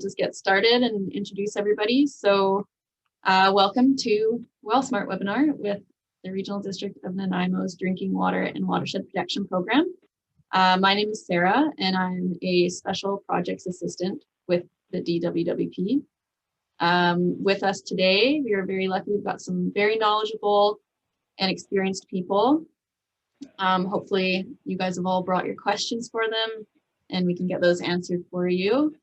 just get started and introduce everybody. So welcome to WellSmart webinar with the Regional District of Nanaimo's Drinking Water and Watershed Protection Program. My name is Sarah, and I'm a Special Projects Assistant with the DWWP. With us today, we are very lucky. We've got some very knowledgeable and experienced people. Hopefully you guys have all brought your questions for them and we can get those answered for you.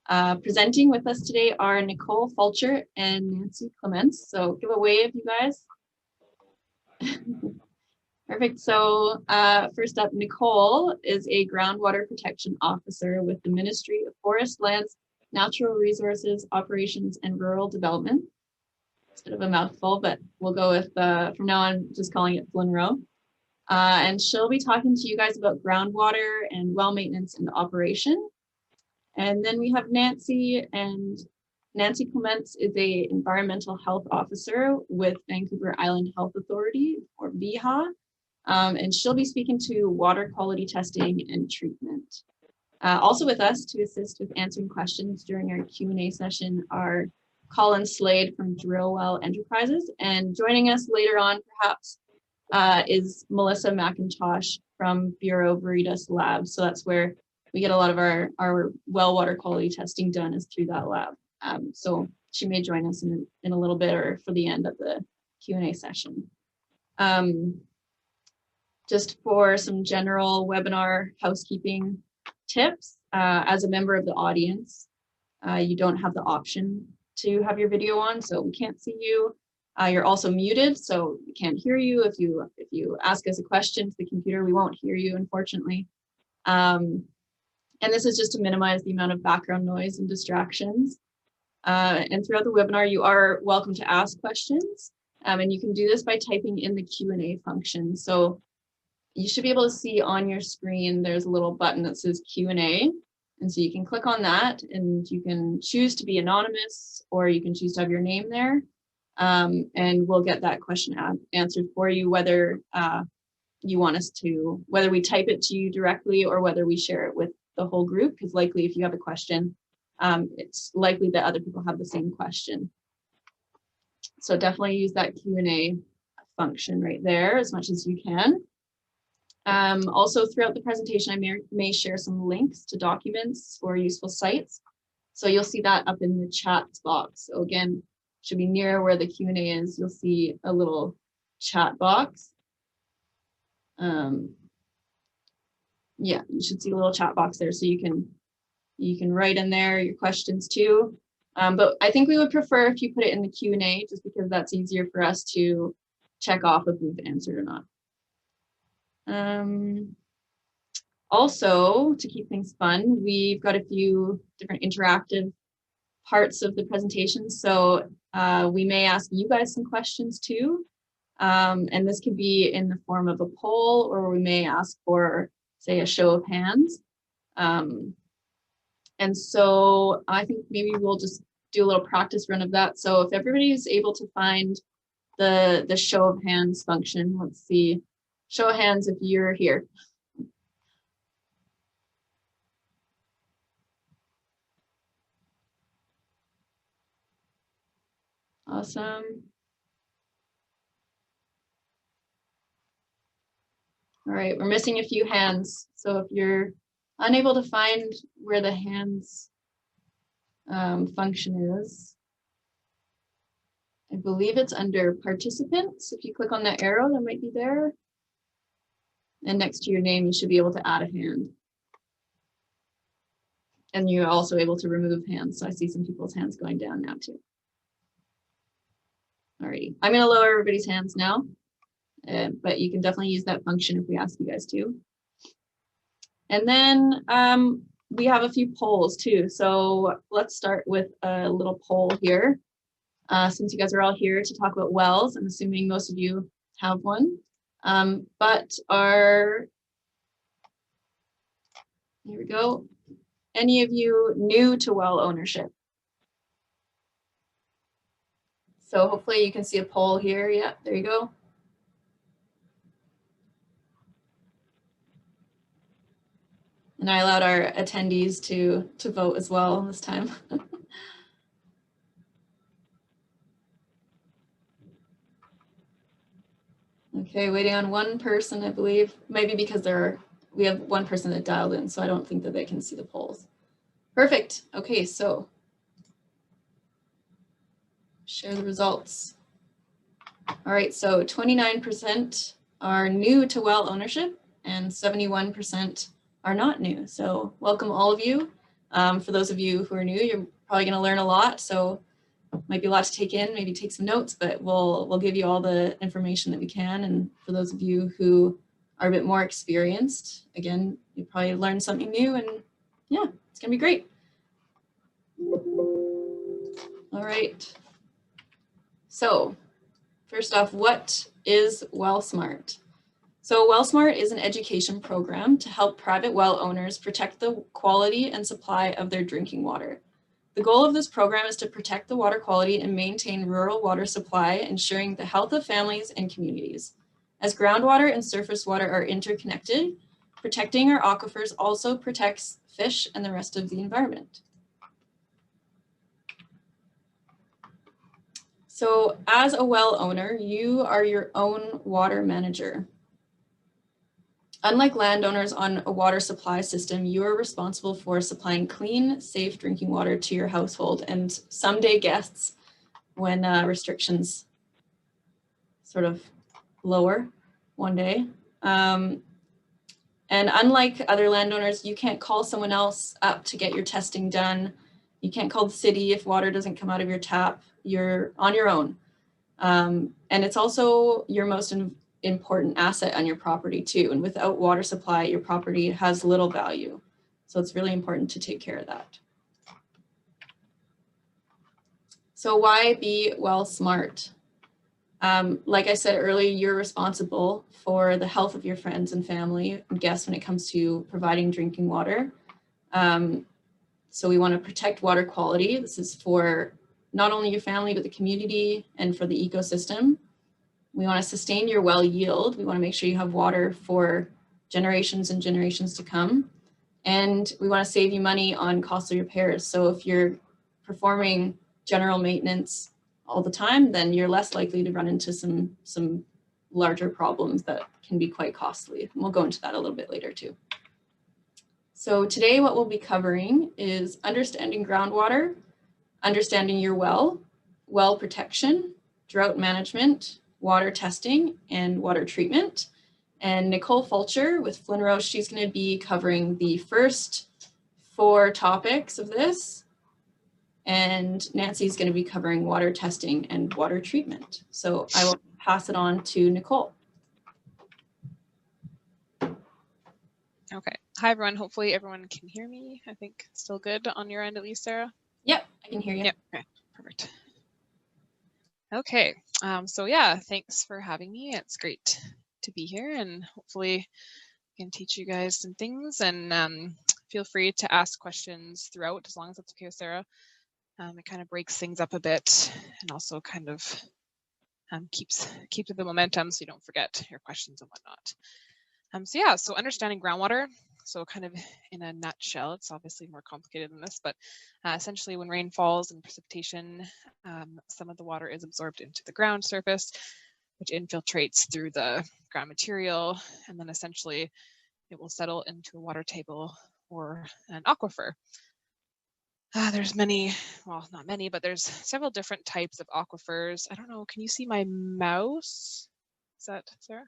Presenting with us today are Nicole Fulcher and Nancy Clements. So give a wave, you guys. Perfect. So first up, Nicole is a groundwater protection officer with the Ministry of Forest, Lands, Natural Resources, Operations, and Rural Development. It's a bit of a mouthful, but we'll go with, from now on, just calling it FLNRORD. And she'll be talking to you guys about groundwater and well maintenance and operation. And then we have Nancy, and Nancy Clements is a environmental health officer with Vancouver Island Health Authority, or VIHA. And she'll be speaking to water quality testing and treatment. Also with us to assist with answering questions during our Q&A session are Colin Slade from Drill Well Enterprises, and joining us later on perhaps is Melissa McIntosh from Bureau Veritas Lab. So that's where we get a lot of our well water quality testing done, is through that lab. So she may join us in a little bit or for the end of the Q&A session. Just for some general webinar housekeeping tips, as a member of the audience, you don't have the option to have your video on, so we can't see you. You're also muted, so we can't hear you. If you ask us a question to the computer, we won't hear you, unfortunately. And this is just to minimize the amount of background noise and distractions. And throughout the webinar, you are welcome to ask questions, and you can do this by typing in the Q&A function. So you should be able to see on your screen, there's a little button that says Q&A. And so you can click on that and you can choose to be anonymous, or you can choose to have your name there. And we'll get that question answered for you, whether you want us to, whether we type it to you directly or whether we share it with the whole group, because likely if you have a question, it's likely that other people have the same question. So definitely use that Q&A function right there as much as you can. Also throughout the presentation, I may share some links to documents or useful sites. So you'll see that up in the chat box. So again, should be near where the Q&A is. You'll see a little chat box. Yeah, you should see a little chat box there, so you can write in there your questions too. But I think we would prefer if you put it in the Q&A, just because that's easier for us to check off if we've answered or not. Also, to keep things fun, we've got a few different interactive parts of the presentation. So we may ask you guys some questions too. And this could be in the form of a poll, or we may ask for, say, a show of hands. And so I think maybe we'll just do a little practice run of that. So if everybody is able to find the show of hands function, let's see, show of hands if you're here. Awesome. All right, we're missing a few hands. So if you're unable to find where the hands function is, I believe it's under participants. If you click on that arrow, that might be there. And next to your name, you should be able to add a hand. And you're also able to remove hands. So I see some people's hands going down now too. Alrighty, I'm gonna lower everybody's hands now, but you can definitely use that function if we ask you guys to. And then we have a few polls too. So let's start with a little poll here. Since you guys are all here to talk about wells, I'm assuming most of you have one. But here we go. Any of you new to well ownership? So hopefully you can see a poll here. Yeah, there you go. And I allowed our attendees to vote as well this time. Okay, waiting on one person, I believe. Maybe because we have one person that dialed in, so I don't think that they can see the polls. Perfect. Okay, so share the results. All right, so 29% are new to well ownership and 71% are not new. So welcome all of you. For those of you who are new, you're probably gonna learn a lot. So might be a lot to take in, maybe take some notes, but we'll give you all the information that we can. And for those of you who are a bit more experienced, again, you probably learn something new, and yeah, it's gonna be great. All right. So first off, what is WellSmart? So WellSmart is an education program to help private well owners protect the quality and supply of their drinking water. The goal of this program is to protect the water quality and maintain rural water supply, ensuring the health of families and communities. As groundwater and surface water are interconnected, protecting our aquifers also protects fish and the rest of the environment. So as a well owner, you are your own water manager. Unlike landowners on a water supply system, you are responsible for supplying clean, safe drinking water to your household and someday guests when restrictions sort of lower one day. And unlike other landowners, you can't call someone else up to get your testing done. You can't call the city if water doesn't come out of your tap. You're on your own. And it's also your most important asset on your property too. And without water supply, your property has little value. So it's really important to take care of that. So why be WellSmart? Like I said earlier, you're responsible for the health of your friends and family and guests when it comes to providing drinking water. So we want to protect water quality. This is for not only your family, but the community and for the ecosystem. We want to sustain your well yield. We want to make sure you have water for generations and generations to come. And we want to save you money on costly repairs. So if you're performing general maintenance all the time, then you're less likely to run into some larger problems that can be quite costly. And we'll go into that a little bit later too. So today what we'll be covering is understanding groundwater, understanding your well protection, drought management, water testing, and water treatment. And Nicole Fulcher with FLNRORD, she's going to be covering the first 4 topics of this. And Nancy's going to be covering water testing and water treatment. So I will pass it on to Nicole. Okay. Hi, everyone. Hopefully everyone can hear me. I think still good on your end, at least, Sarah? Yep, I can hear you. Yep. Okay, perfect. Okay. So yeah, thanks for having me. It's great to be here, and hopefully I can teach you guys some things, and feel free to ask questions throughout, as long as that's okay with Sarah. It kind of breaks things up a bit and also kind of keeps the momentum so you don't forget your questions and whatnot. So yeah, so understanding groundwater. So kind of in a nutshell, it's obviously more complicated than this, but essentially when rain falls and precipitation, some of the water is absorbed into the ground surface, which infiltrates through the ground material, and then essentially it will settle into a water table or an aquifer. There's many, well, not many, but there's several different types of aquifers. I don't know, can you see my mouse? Is that Sarah?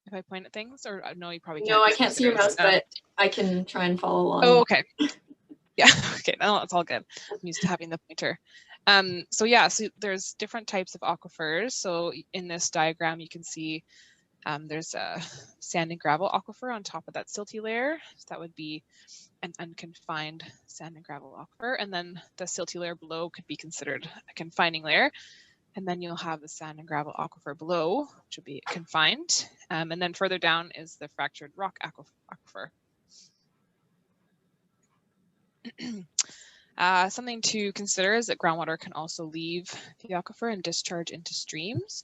If I point at things, or no, you probably can't. No, I can't see your mouse, but I can try and follow along. Oh, okay. Yeah, okay, no, it's all good. I'm used to having the pointer. So yeah, so there's different types of aquifers. So in this diagram, you can see there's a sand and gravel aquifer on top of that silty layer. So that would be an unconfined sand and gravel aquifer. And then the silty layer below could be considered a confining layer. And then you'll have the sand and gravel aquifer below, which will be confined. And then further down is the fractured rock aquifer. Something to consider is that groundwater can also leave the aquifer and discharge into streams.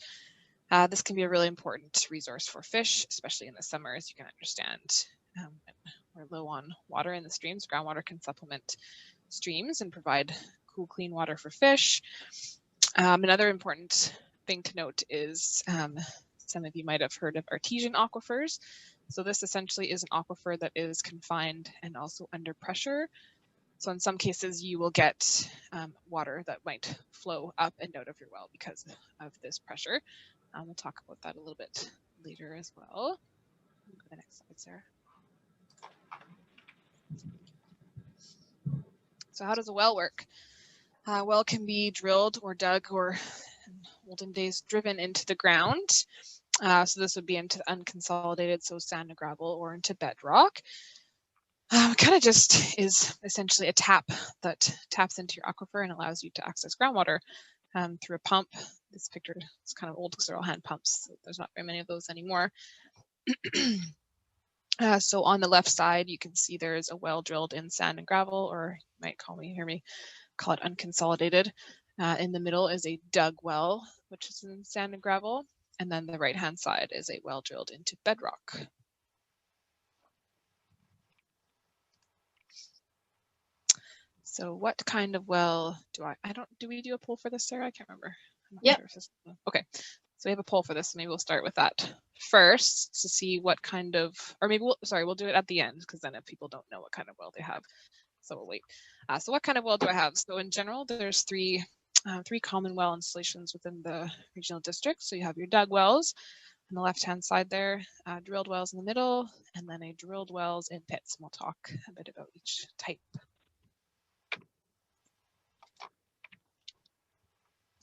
This can be a really important resource for fish, especially in the summer, as you can understand. we're low on water in the streams, groundwater can supplement streams and provide cool, clean water for fish. Another important thing to note is some of you might have heard of artesian aquifers. So this essentially is an aquifer that is confined and also under pressure. So in some cases you will get water that might flow up and out of your well because of this pressure. We'll talk about that a little bit later as well. Go to the next slide, Sarah. So how does a well work? A well can be drilled or dug or in olden days driven into the ground. So this would be into unconsolidated, so sand and gravel, or into bedrock. Kind of just is essentially a tap that taps into your aquifer and allows you to access groundwater through a pump. This picture is kind of old because they're all hand pumps. So there's not very many of those anymore. So on the left side, you can see there's a well drilled in sand and gravel, or you might hear me call it unconsolidated. In the middle is a dug well, which is in sand and gravel. And then the right-hand side is a well drilled into bedrock. So what kind of well do we do a poll for this, Sarah? I can't remember. Yeah. Okay, so we have a poll for this. Maybe we'll start with that first to see what kind of, or maybe we'll do it at the end, because then if people don't know what kind of well they have, so we'll wait. So what kind of well do I have? So in general, there's three common well installations within the regional district. So you have your dug wells on the left-hand side there, drilled wells in the middle, and then a drilled wells in pits. And we'll talk a bit about each type.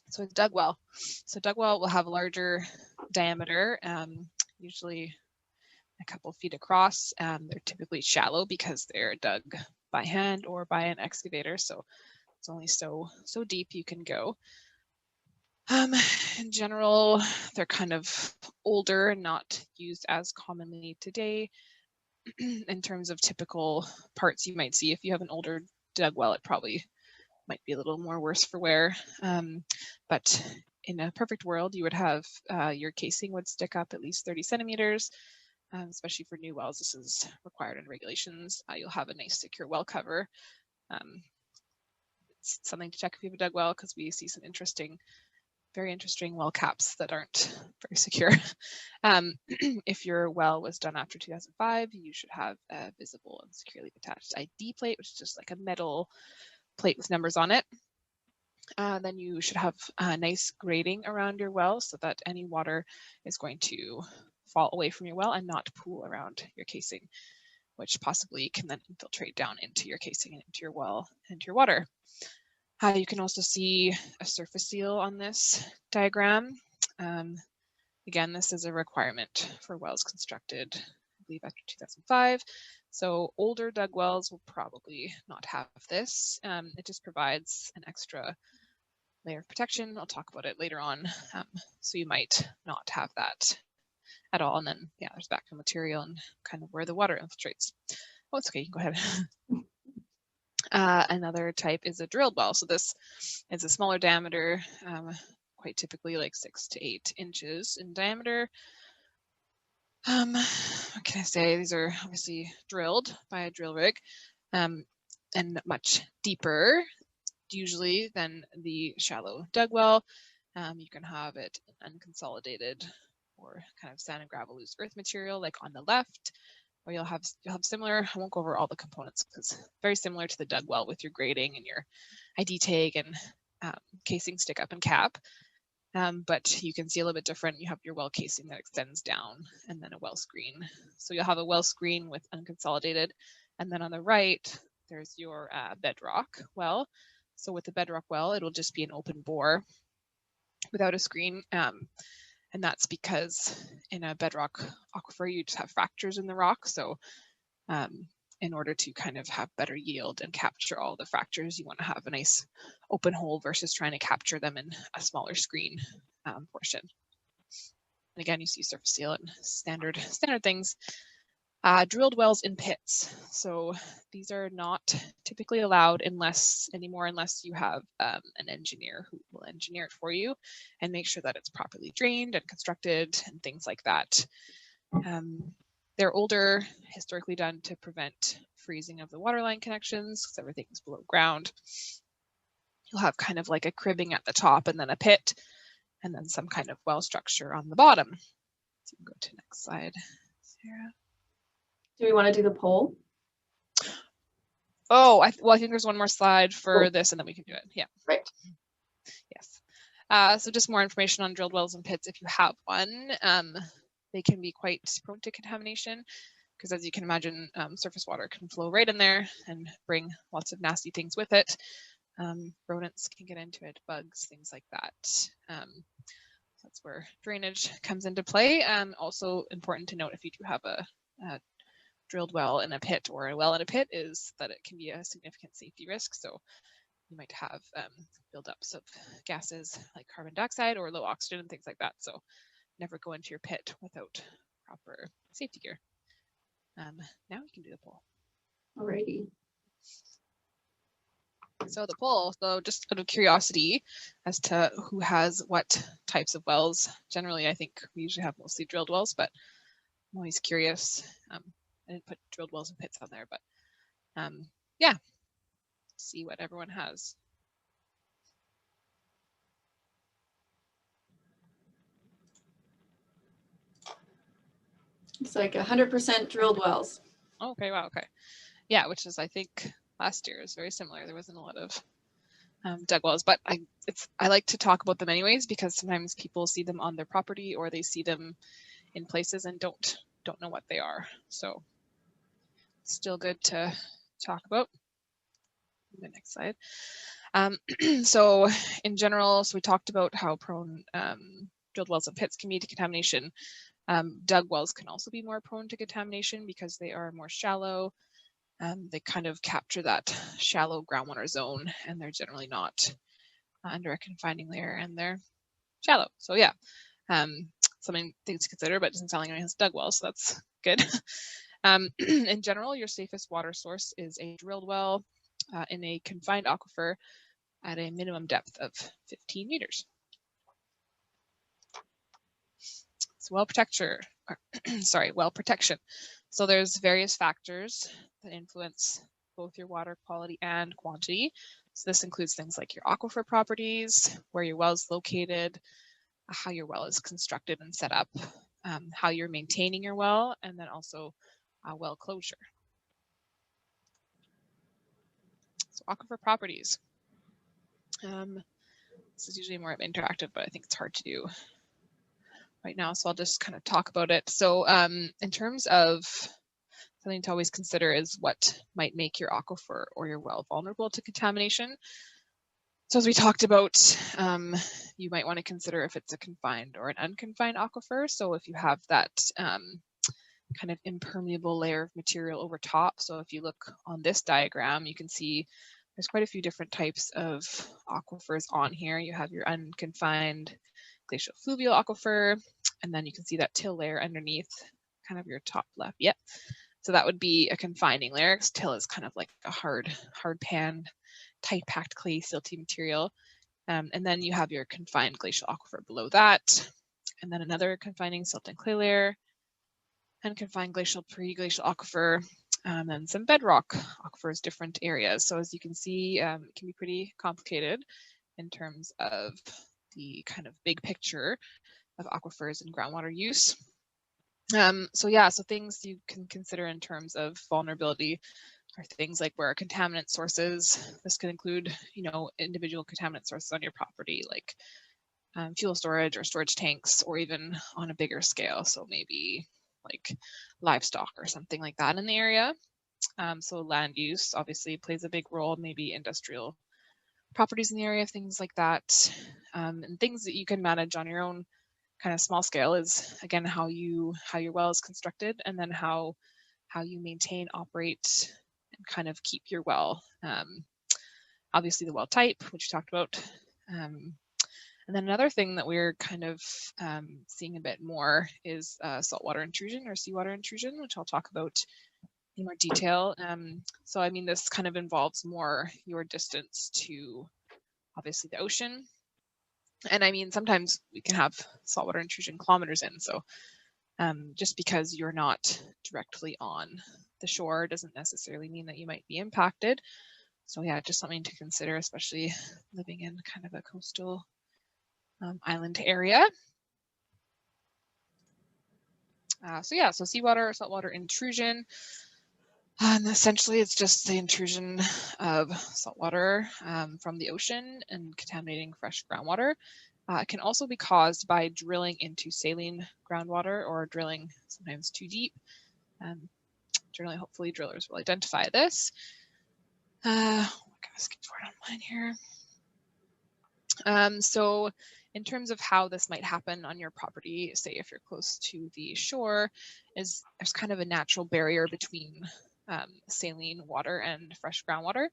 So a dug well. So dug well will have a larger diameter, usually a couple feet across. They're typically shallow because they're dug by hand or by an excavator. So it's only so deep you can go. In general, they're kind of older and not used as commonly today. In terms of typical parts you might see, if you have an older dug well, it probably might be a little more worse for wear. But in a perfect world, you would have your casing would stick up at least 30 centimeters, especially for new wells. This is required in regulations. You'll have a nice secure well cover. It's something to check if you have a dug well, because we see some very interesting well caps that aren't very secure. If your well was done after 2005, you should have a visible and securely attached ID plate, which is just like a metal plate with numbers on it. Then you should have a nice grading around your well so that any water is going to fall away from your well and not pool around your casing, which possibly can then infiltrate down into your casing and into your well and your water. You can also see a surface seal on this diagram. Again, this is a requirement for wells constructed, I believe, after 2005. So older dug wells will probably not have this. It just provides an extra layer of protection. I'll talk about it later on. So you might not have that at all. And then, yeah, there's backfill material and kind of where the water infiltrates. Oh, it's okay, you can go ahead. Another type is a drilled well. So this is a smaller diameter, quite typically like 6 to 8 inches in diameter. What can I say? These are obviously drilled by a drill rig, and much deeper usually than the shallow dug well. You can have it unconsolidated or kind of sand and gravel loose earth material like on the left, or you'll have similar. I won't go over all the components because very similar to the dug well with your grading and your ID tag and casing stick up and cap. But you can see a little bit different. You have your well casing that extends down and then a well screen. So you'll have a well screen with unconsolidated. And then on the right, there's your bedrock well. So with the bedrock well, it'll just be an open bore without a screen. And that's because in a bedrock aquifer, you just have fractures in the rock. So in order to kind of have better yield and capture all the fractures, you want to have a nice open hole versus trying to capture them in a smaller screen portion. And again, you see surface seal and standard things. Drilled wells in pits. So these are not typically allowed unless you have an engineer who will engineer it for you and make sure that it's properly drained and constructed and things like that. They're older, historically done to prevent freezing of the waterline connections because everything's below ground. You'll have kind of like a cribbing at the top and then a pit and then some kind of well structure on the bottom. So you can go to next slide, Sarah. Do we want to do the poll? Oh, I think there's one more slide for this and then we can do it. Yeah. Right. Yes. So just more information on drilled wells and pits if you have one. They can be quite prone to contamination because as you can imagine, surface water can flow right in there and bring lots of nasty things with it. Rodents can get into it, bugs, things like that. That's where drainage comes into play. Also important to note if you do have a drilled well in a pit or a well in a pit is that it can be a significant safety risk. So you might have buildups of gases like carbon dioxide or low oxygen and things like that. So never go into your pit without proper safety gear. Now we can do the poll. Alrighty. So the poll, so just out of curiosity as to who has what types of wells. Generally, I think we usually have mostly drilled wells, but I'm always curious. I didn't put drilled wells and pits on there, but yeah, see what everyone has. It's like 100% drilled wells. Okay, wow, okay. Yeah, which is, I think, last year is very similar. There wasn't a lot of dug wells, but I like to talk about them anyways because sometimes people see them on their property or they see them in places and don't know what they are. So still good to talk about. The next slide. So in general, so we talked about how prone drilled wells and pits can be to contamination. Dug wells can also be more prone to contamination because they are more shallow. They kind of capture that shallow groundwater zone and they're generally not under a confining layer and they're shallow. So yeah, something things to consider, but it doesn't sound like anyone has dug wells, so that's good. In general, your safest water source is a drilled well in a confined aquifer at a minimum depth of 15 meters. So well protection. So there's various factors that influence both your water quality and quantity. So this includes things like your aquifer properties, where your well is located, how your well is constructed and set up, how you're maintaining your well, and then also well closure. So aquifer properties. This is usually more interactive, but I think it's hard to do right now, so I'll just kind of talk about it. So in terms of something to always consider is what might make your aquifer or your well vulnerable to contamination. So as we talked about, you might want to consider if it's a confined or an unconfined aquifer. So if you have that kind of impermeable layer of material over top. So if you look on this diagram, you can see there's quite a few different types of aquifers on here. You have your unconfined glacial fluvial aquifer, and then you can see that till layer underneath, kind of your top left. Yep. So that would be a confining layer, because till is kind of like a hard pan, tight packed clay silty material. And then you have your confined glacial aquifer below that, and then another confining silt and clay layer, and confined glacial pre-glacial aquifer, and some bedrock aquifers, different areas. So as you can see, it can be pretty complicated in terms of the kind of big picture of aquifers and groundwater use. So yeah, so things you can consider in terms of vulnerability are things like where are contaminant sources. This could include, individual contaminant sources on your property, like fuel storage or storage tanks, or even on a bigger scale. So maybe like livestock or something like that in the area. So land use obviously plays a big role, maybe industrial properties in the area, things like that. And things that you can manage on your own kind of small scale is, again, how your well is constructed, and then how you maintain, operate, and kind of keep your well. Obviously the well type, which we talked about. And then another thing that we're kind of seeing a bit more is saltwater intrusion or seawater intrusion, which I'll talk about in more detail. So I mean, this kind of involves more your distance to obviously the ocean. And I mean, sometimes we can have saltwater intrusion kilometers in. So Just because you're not directly on the shore doesn't necessarily mean that you might be impacted. So yeah, just something to consider, especially living in kind of a coastal island area. So seawater or saltwater intrusion. And essentially, it's just the intrusion of saltwater from the ocean and contaminating fresh groundwater. It can also be caused by drilling into saline groundwater or drilling sometimes too deep. Generally, hopefully, drillers will identify this. I'm gonna skip forward on mine here. So in terms of how this might happen on your property, say if you're close to the shore, there's kind of a natural barrier between saline water and fresh groundwater.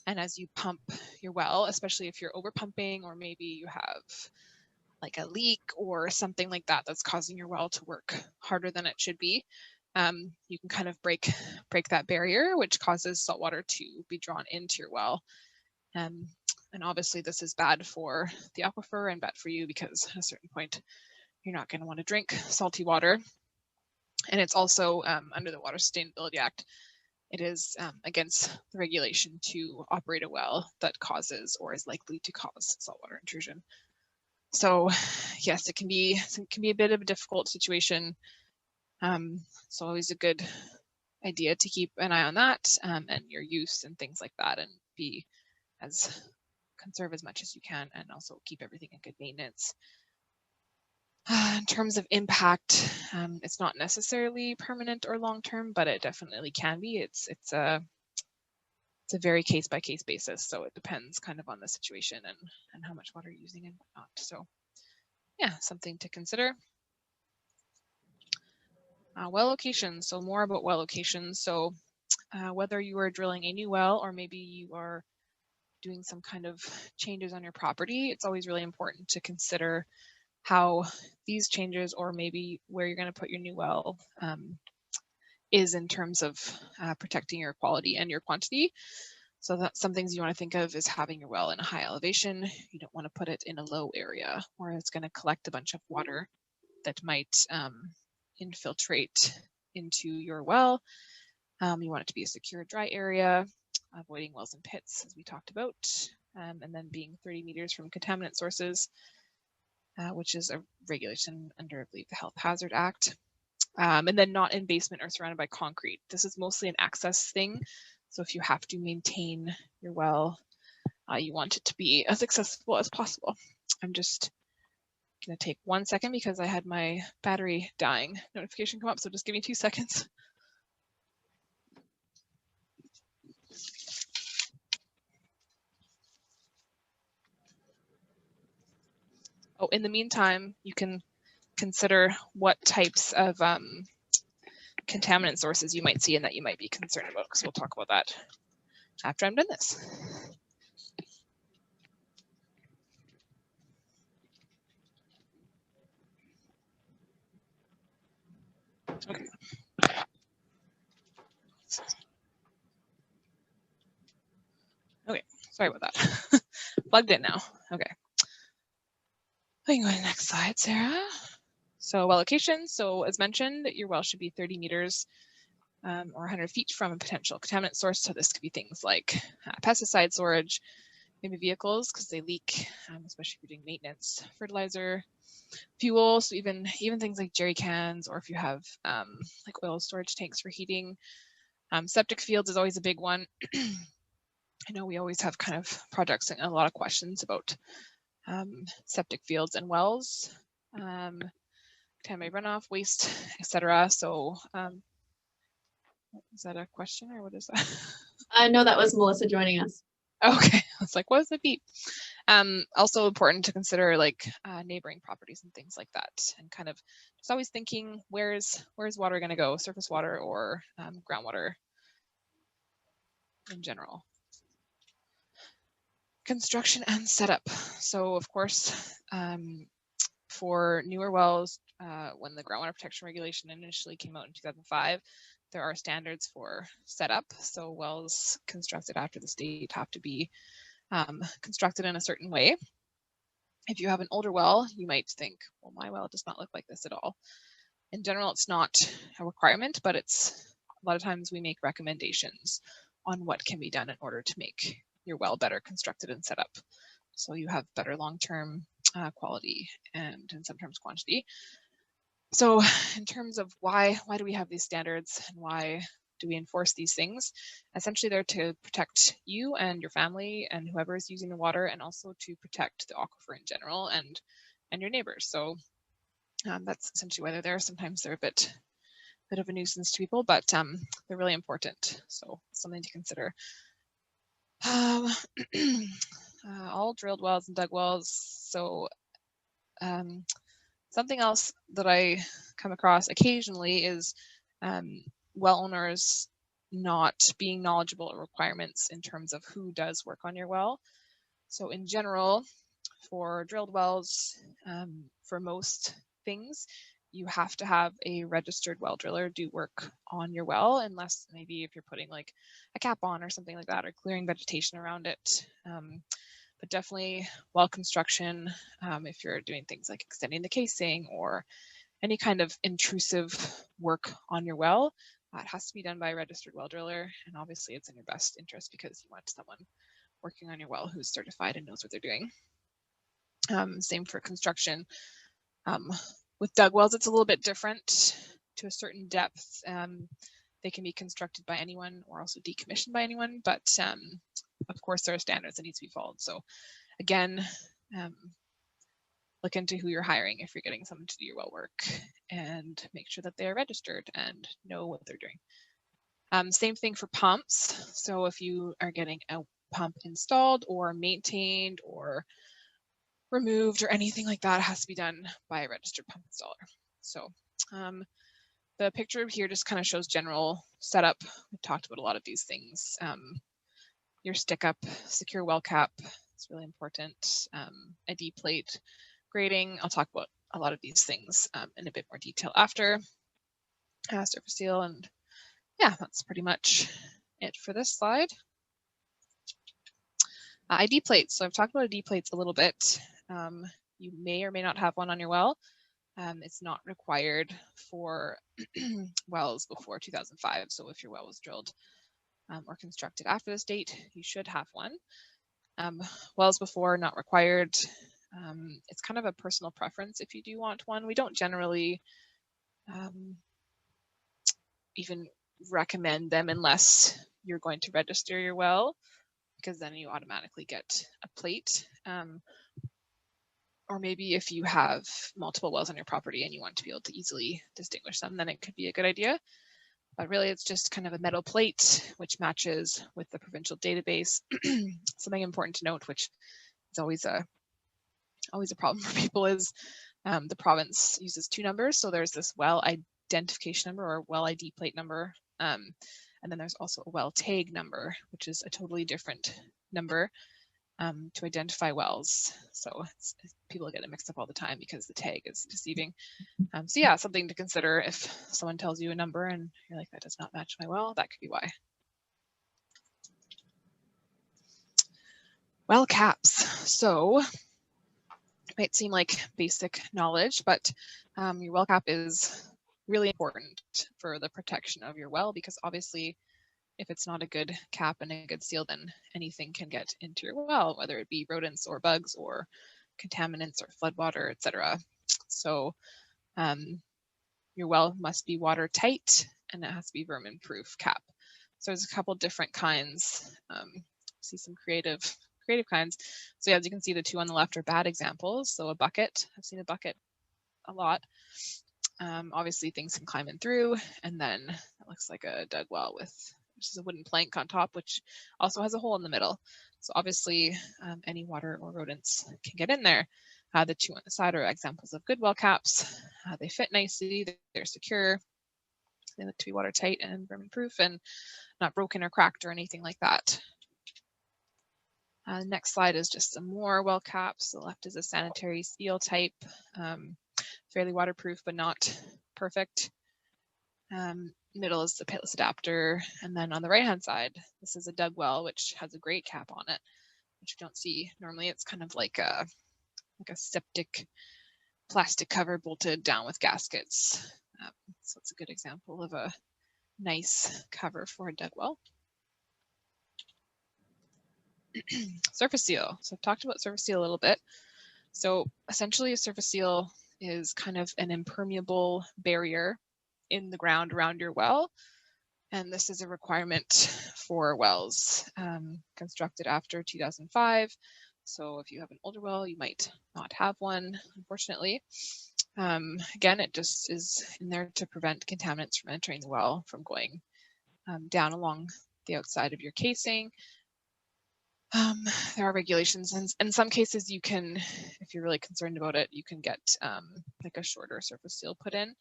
And as you pump your well, especially if you're over pumping, or maybe you have like a leak or something like that that's causing your well to work harder than it should be, you can kind of break that barrier, which causes saltwater to be drawn into your well. And obviously this is bad for the aquifer and bad for you, because at a certain point you're not going to want to drink salty water. And it's also under the Water Sustainability Act, it is against the regulation to operate a well that causes or is likely to cause saltwater intrusion. So yes, it can be a bit of a difficult situation. So always a good idea to keep an eye on that and your use and things like that, and conserve as much as you can, and also keep everything in good maintenance. In terms of impact, it's not necessarily permanent or long-term, but it definitely can be. It's a very case-by-case basis, so it depends kind of on the situation and how much water you're using and whatnot. So yeah, something to consider. Well locations, so more about well locations. So whether you are drilling a new well or maybe you are doing some kind of changes on your property, it's always really important to consider how these changes, or maybe where you're going to put your new well, is in terms of protecting your quality and your quantity. So that's some things you want to think of is having your well in a high elevation. You don't want to put it in a low area where it's going to collect a bunch of water that might infiltrate into your well. You want it to be a secure, dry area, avoiding wells and pits, as we talked about, and then being 30 meters from contaminant sources, which is a regulation under, I believe, the Health Hazard Act. And then not in basement or surrounded by concrete. This is mostly an access thing. So if you have to maintain your well, you want it to be as accessible as possible. I'm just going to take 1 second because I had my battery dying notification come up. So just give me 2 seconds. Oh, in the meantime, you can consider what types of contaminant sources you might see and that you might be concerned about, because we'll talk about that after I'm done this. Okay. Okay, sorry about that. Plugged in now. Okay. We can go to the next slide, Sarah. So well location. So as mentioned, your well should be 30 meters or 100 feet from a potential contaminant source. So this could be things like pesticide storage, maybe vehicles because they leak, especially if you're doing maintenance, fertilizer, fuel. So even things like jerry cans, or if you have like oil storage tanks for heating. Septic fields is always a big one. I know we always have kind of projects and a lot of questions about septic fields and wells, contaminated runoff, waste, etc. So is that a question or what is that? I know that was Melissa joining us. Okay, I was like, what is the beep? Also important to consider like neighboring properties and things like that, and kind of just always thinking where's water going to go, surface water or groundwater in general. Construction and setup. So of course, for newer wells, when the groundwater protection regulation initially came out in 2005, there are standards for setup. So wells constructed after the state have to be constructed in a certain way. If you have an older well, you might think, well, my well does not look like this at all. In general, it's not a requirement, but it's a lot of times we make recommendations on what can be done in order to make your well better constructed and set up, so you have better long-term quality and sometimes quantity. So in terms of why do we have these standards and why do we enforce these things? Essentially, they're to protect you and your family and whoever is using the water, and also to protect the aquifer in general and your neighbors. So that's essentially why they're there. Sometimes they're a bit of a nuisance to people, but they're really important. So something to consider. All drilled wells and dug wells. So something else that I come across occasionally is well owners not being knowledgeable of requirements in terms of who does work on your well. So in general, for drilled wells, for most things, you have to have a registered well driller do work on your well, unless maybe if you're putting like a cap on or something like that, or clearing vegetation around it. But definitely well construction, if you're doing things like extending the casing or any kind of intrusive work on your well, it has to be done by a registered well driller. And obviously it's in your best interest because you want someone working on your well who's certified and knows what they're doing. Same for construction. With dug wells, it's a little bit different to a certain depth. They can be constructed by anyone or also decommissioned by anyone, but of course there are standards that need to be followed. So again, look into who you're hiring if you're getting someone to do your well work, and make sure that they're registered and know what they're doing. Same thing for pumps. So if you are getting a pump installed or maintained or removed or anything like that, it has to be done by a registered pump installer. So the picture here just kind of shows general setup. We've talked about a lot of these things. Your stick up, secure well cap, it's really important. A D plate grading, I'll talk about a lot of these things in a bit more detail after. Surface seal, and yeah, that's pretty much it for this slide. ID plates, so I've talked about ID plates a little bit. You may or may not have one on your well. It's not required for wells before 2005. So if your well was drilled or constructed after this date, you should have one. Wells before, not required. It's kind of a personal preference if you do want one. We don't generally even recommend them unless you're going to register your well, because then you automatically get a plate. Or maybe if you have multiple wells on your property and you want to be able to easily distinguish them, then it could be a good idea. But really it's just kind of a metal plate which matches with the provincial database. Something important to note, which is always a problem for people, is the province uses two numbers. So there's this well identification number or well ID plate number. And then there's also a well tag number, which is a totally different number to identify wells. So people get it mixed up all the time because the tag is deceiving. So yeah, something to consider if someone tells you a number and you're like, that does not match my well, that could be why. Well caps. So it might seem like basic knowledge, but your well cap is really important for the protection of your well, because obviously if it's not a good cap and a good seal, then anything can get into your well, whether it be rodents or bugs or contaminants or floodwater, etc. So your well must be watertight and it has to be vermin-proof cap. So there's a couple different kinds. See some creative kinds. So as you can see, the two on the left are bad examples. So a bucket, I've seen a bucket a lot. Obviously things can climb in through, and then it looks like a dug well with just a wooden plank on top, which also has a hole in the middle. So obviously any water or rodents can get in there. The two on the side are examples of good well caps. They fit nicely, they're secure, they look to be watertight and vermin-proof and not broken or cracked or anything like that. Next slide is just some more well caps. The left is a sanitary steel type, fairly waterproof but not perfect. Middle is the pitless adapter, and then on the right hand side, this is a dug well which has a great cap on it, which you don't see normally. It's kind of like a septic plastic cover bolted down with gaskets. So it's a good example of a nice cover for a dug well. Surface seal. So I've talked about surface seal a little bit. So essentially a surface seal is kind of an impermeable barrier in the ground around your well. And this is a requirement for wells constructed after 2005. So if you have an older well, you might not have one, unfortunately. Again, it just is in there to prevent contaminants from entering the well, from going down along the outside of your casing. There are regulations, and in some cases you can, if you're really concerned about it, you can get like a shorter surface seal put in,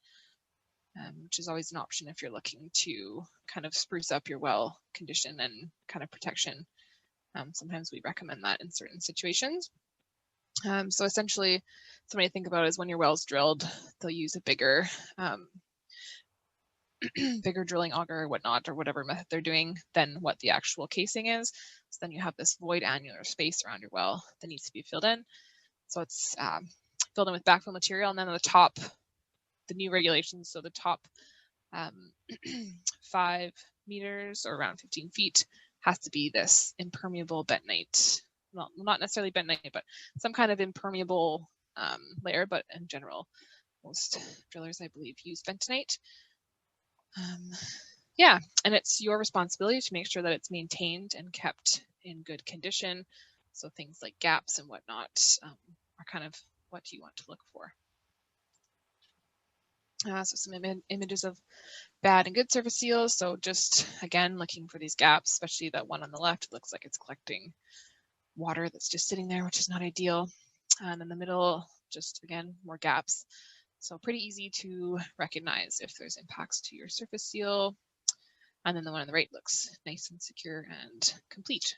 which is always an option if you're looking to kind of spruce up your well condition and kind of protection. Sometimes we recommend that in certain situations. So essentially, something to think about is when your well's drilled, they'll use a bigger bigger drilling auger or whatnot, or whatever method they're doing, than what the actual casing is. So then you have this void annular space around your well that needs to be filled in. So it's filled in with backfill material, and then on the top, the new regulations, so the top 5 meters or around 15 feet has to be this impermeable bentonite. Well, not necessarily bentonite, but some kind of impermeable layer, but in general, most drillers, I believe, use bentonite. Yeah, and it's your responsibility to make sure that it's maintained and kept in good condition. So things like gaps and whatnot are kind of what you want to look for. So some images of bad and good surface seals. So just, again, looking for these gaps, especially that one on the left, it looks like it's collecting water that's just sitting there, which is not ideal. And in the middle, just, again, more gaps. So pretty easy to recognize if there's impacts to your surface seal. And then the one on the right looks nice and secure and complete.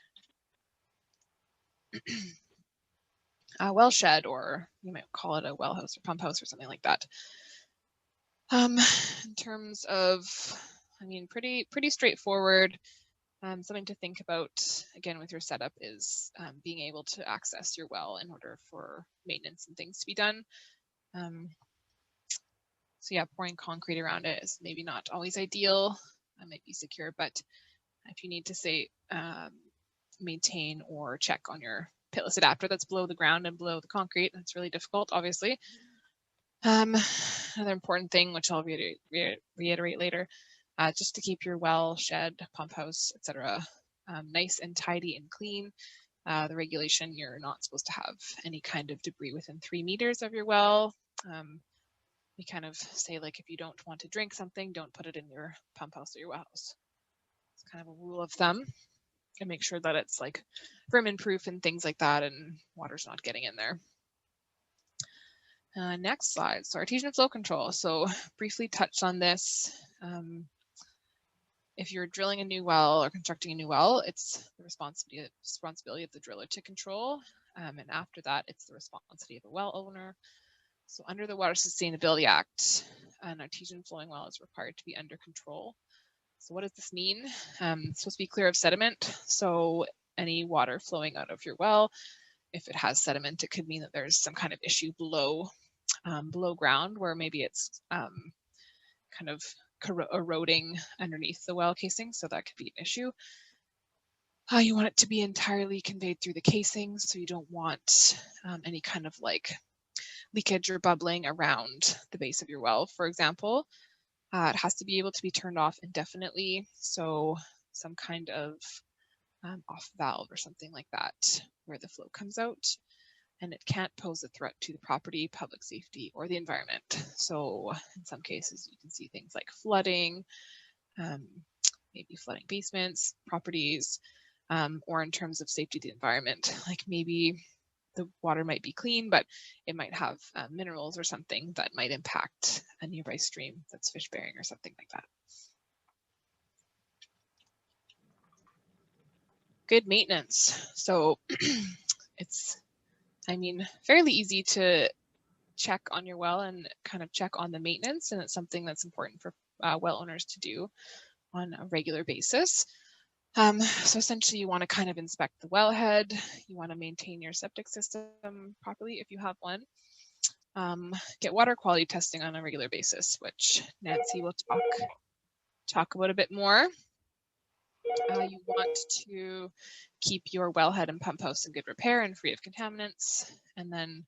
WellShed, or you might call it a well house or pump house or something like that. In terms of, I mean, pretty straightforward. Something to think about, again, with your setup is being able to access your well in order for maintenance and things to be done. So yeah, pouring concrete around it is maybe not always ideal. It might be secure, but if you need to, say, maintain or check on your pitless adapter that's below the ground and below the concrete, that's really difficult, obviously. Another important thing, which I'll reiterate later, just to keep your well, shed, pump house, etc., nice and tidy and clean. The regulation, you're not supposed to have any kind of debris within 3 meters of your well. We kind of say, like, if you don't want to drink something, don't put it in your pump house or your well house. It's kind of a rule of thumb, and make sure that it's like vermin proof and things like that, and water's not getting in there. Next slide, so artesian flow control. So briefly touched on this. If you're drilling a new well or constructing a new well, it's the responsibility of the driller to control. And after that, it's the responsibility of the well owner. So under the Water Sustainability Act, an artesian flowing well is required to be under control. So what does this mean? It's supposed to be clear of sediment. So any water flowing out of your well, if it has sediment, it could mean that there's some kind of issue below ground, where maybe it's kind of eroding underneath the well casing. So that could be an issue. You want it to be entirely conveyed through the casing. So you don't want any kind of like leakage or bubbling around the base of your well, for example. It has to be able to be turned off indefinitely. So some kind of off valve or something like that, where the flow comes out. And it can't pose a threat to the property, public safety, or the environment. So in some cases, you can see things like flooding, maybe flooding basements, properties, or in terms of safety to the environment, like maybe the water might be clean, but it might have minerals or something that might impact a nearby stream that's fish bearing or something like that. Good maintenance. So it's, I mean, fairly easy to check on your well and kind of check on the maintenance, and it's something that's important for well owners to do on a regular basis. So essentially you want to kind of inspect the wellhead, you want to maintain your septic system properly if you have one. get water quality testing on a regular basis, which Nancy will talk about a bit more. You want to keep your wellhead and pump house in good repair and free of contaminants. And then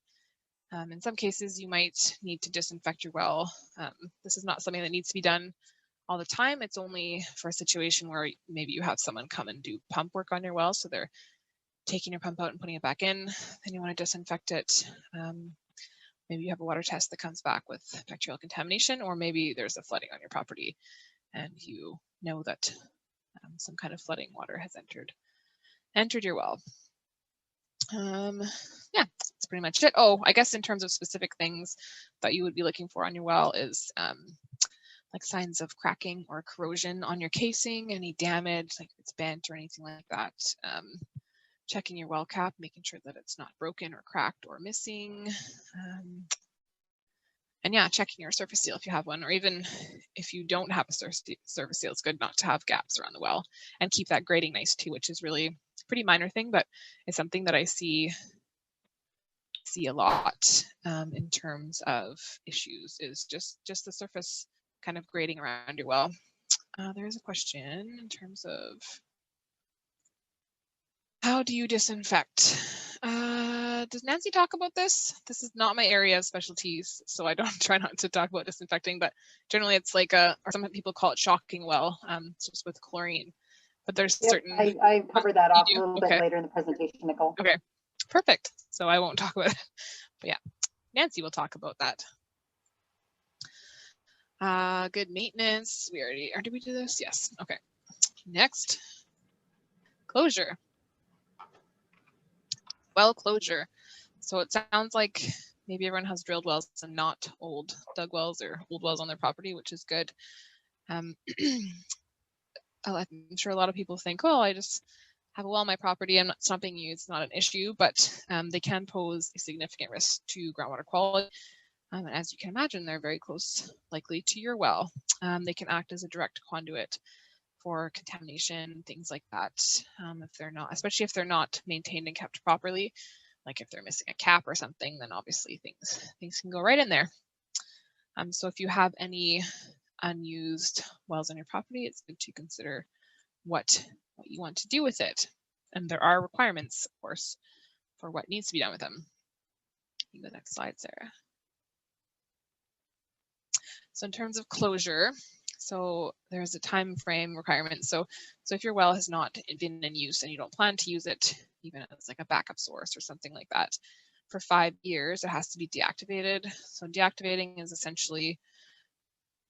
in some cases, you might need to disinfect your well. This is not something that needs to be done all the time. It's only for a situation where maybe you have someone come and do pump work on your well. So they're taking your pump out and putting it back in. Then you want to disinfect it. Maybe you have a water test that comes back with bacterial contamination, or maybe there's a flooding on your property and you know that some kind of flooding water has entered your well. Yeah, that's pretty much it. Oh, I guess in terms of specific things that you would be looking for on your well is like signs of cracking or corrosion on your casing, any damage, like if it's bent or anything like that. Checking your well cap, making sure that it's not broken or cracked or missing. And yeah, checking your surface seal if you have one, or even if you don't have a surface seal, it's good not to have gaps around the well, and keep that grading nice too, which is really a pretty minor thing, but it's something that I see a lot in terms of issues, is just the surface kind of grading around your well. There's a question in terms of how do you disinfect? Does Nancy talk about this? This is not my area of specialties, so I don't try not to talk about disinfecting, but generally it's like or some people call it shocking well, it's just with chlorine. But there's certain... I covered that off a little bit later in the presentation, Nicole. Okay, perfect. So I won't talk about it. But yeah, Nancy will talk about that. Good maintenance. We already, or did we do this? Yes. Okay. Next, closure. Well closure. So it sounds like maybe everyone has drilled wells and not old dug wells or old wells on their property, which is good. I'm sure a lot of people think, oh, I just have a well on my property, it's not being used, it's not an issue, but they can pose a significant risk to groundwater quality. And as you can imagine, they're very close, likely, to your well. They can act as a direct conduit for contamination, things like that. If they're not, especially if they're not maintained and kept properly, like if they're missing a cap or something, then obviously things can go right in there. So if you have any unused wells on your property, it's good to consider what you want to do with it. And there are requirements, of course, for what needs to be done with them. The next slide, Sarah. So in terms of closure, so there's a time frame requirement. So if your well has not been in use and you don't plan to use it, even as like a backup source or something like that, for 5 years, it has to be deactivated. So deactivating is essentially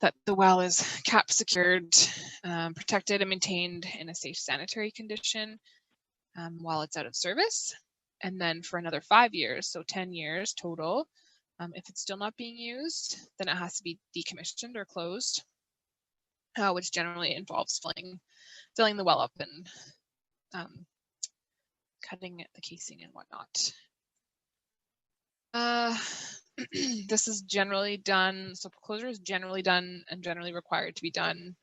that the well is cap secured, protected and maintained in a safe sanitary condition while it's out of service. And then for another 5 years, so 10 years total, if it's still not being used, then it has to be decommissioned or closed, which generally involves filling the well up and cutting the casing and whatnot. This is generally done, so closure is generally done and generally required to be done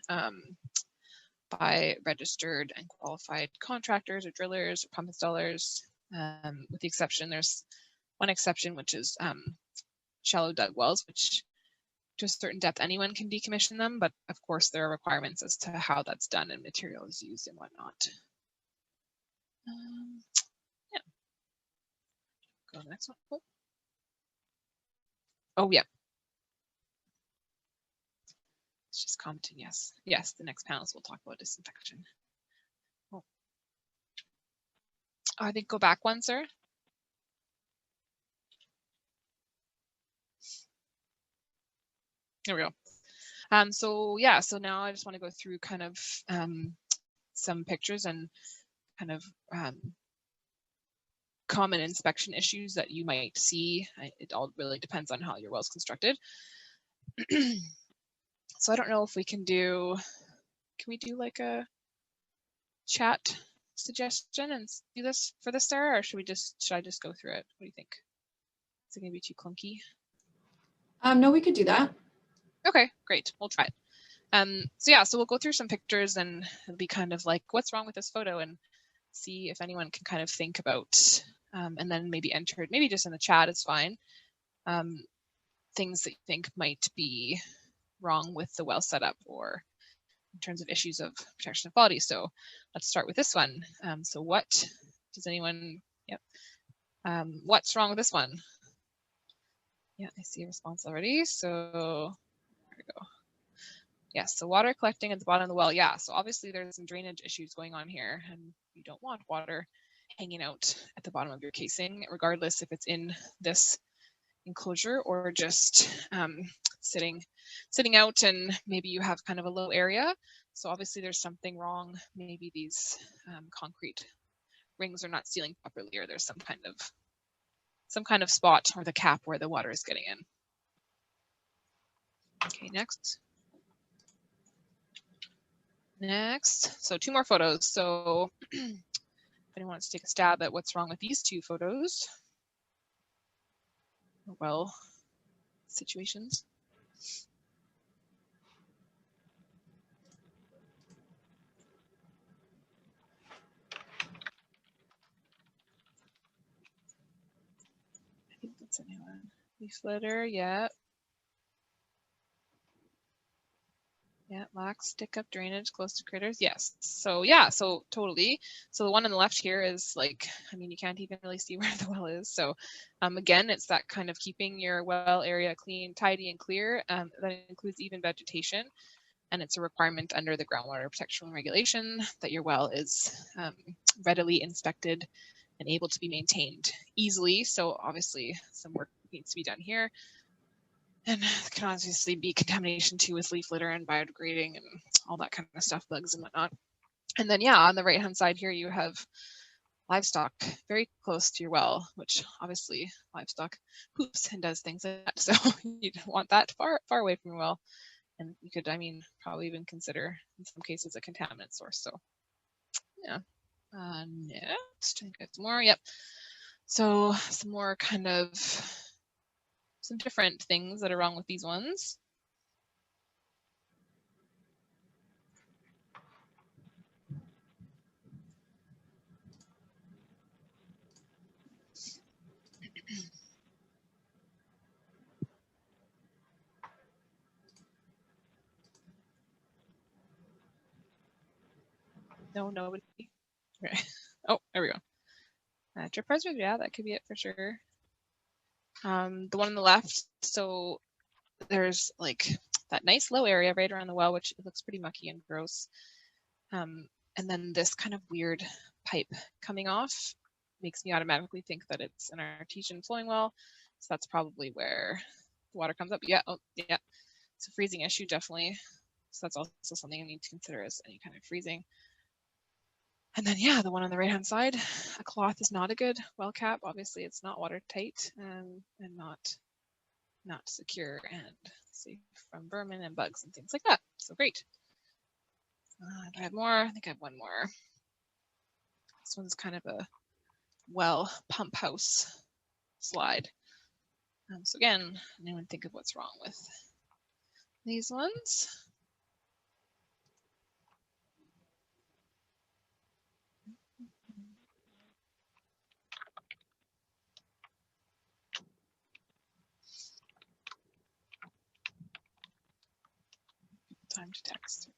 by registered and qualified contractors or drillers or pump installers, with the exception, there's one exception, which is shallow dug wells, which to a certain depth anyone can decommission them, but of course there are requirements as to how that's done and materials used and whatnot. Yeah. Go to the next one. Oh yeah. It's just commenting, yes. Yes, the next panels we'll talk about disinfection. Oh. I think go back one, sir. There we go. So yeah, so now I just want to go through kind of some pictures and kind of common inspection issues that you might see. It all really depends on how your well's constructed. So I don't know if we can do like a chat suggestion and do this for this, Sarah, or should I just go through it? What do you think? Is it gonna be too clunky? No, we could do that. Okay, great. We'll try it. So yeah, so we'll go through some pictures and it'll be kind of like, what's wrong with this photo, and see if anyone can kind of think about, and then maybe enter it, maybe just in the chat is fine. things that you think might be wrong with the well setup or in terms of issues of protection of quality. So let's start with this one. So what does anyone, yep. What's wrong with this one? Yeah, I see a response already. So there we go. Yes, so water collecting at the bottom of the well. Yeah, so obviously there's some drainage issues going on here, and you don't want water hanging out at the bottom of your casing, regardless if it's in this enclosure or just sitting out, and maybe you have kind of a low area. So obviously there's something wrong. Maybe these concrete rings are not sealing properly, or there's some kind of spot or the cap where the water is getting in. Okay, next. So 2 more photos. So if anyone wants to take a stab at what's wrong with these 2 photos. Well, situations. I think that's a new one. Leaf litter, yeah. Yeah, lack stick-up drainage close to critters. Yes. So yeah, so totally. So the one on the left here is like, I mean, you can't even really see where the well is. So again, it's that kind of keeping your well area clean, tidy, and clear. That includes even vegetation. And it's a requirement under the groundwater protection regulation that your well is readily inspected and able to be maintained easily. So obviously some work needs to be done here. And it can obviously be contamination too with leaf litter and biodegrading and all that kind of stuff, bugs and whatnot. And then yeah, on the right hand side here you have livestock very close to your well, which obviously livestock poops and does things like that. So you don't want that far away from your well. And you could, I mean, probably even consider in some cases a contaminant source. So yeah. Next, I think I have some more. Yep. So some more kind of some different things that are wrong with these ones. No, nobody. Right. Oh, there we go. Drip reservoir, yeah, that could be it for sure. The one on the left, so there's like that nice low area right around the well, which looks pretty mucky and gross. And then this kind of weird pipe coming off makes me automatically think that it's an artesian flowing well. So that's probably where the water comes up. Yeah, oh, yeah, it's a freezing issue, definitely. So that's also something I need to consider as any kind of freezing. And then, yeah, the one on the right-hand side, a cloth is not a good well cap. Obviously, it's not watertight and not secure and safe from vermin and bugs and things like that. So great. Do I have more? I think I have one more. This one's kind of a well pump house slide. So again, anyone think of what's wrong with these ones? Time to text.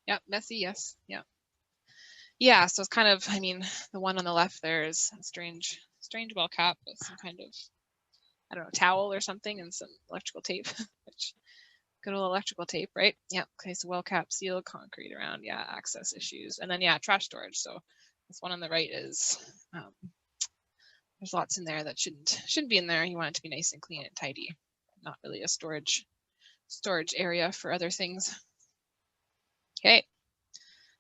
Yep, messy, yes, yeah. Yeah, so it's kind of, I mean, the one on the left there is a strange well cap with some kind of, I don't know, towel or something and some electrical tape, which good old electrical tape, right? Yeah, okay, so well cap, sealed, concrete around, yeah, access issues. And then, yeah, trash storage. So this one on the right is, there's lots in there that shouldn't be in there. You want it to be nice and clean and tidy, not really a storage area for other things. Okay,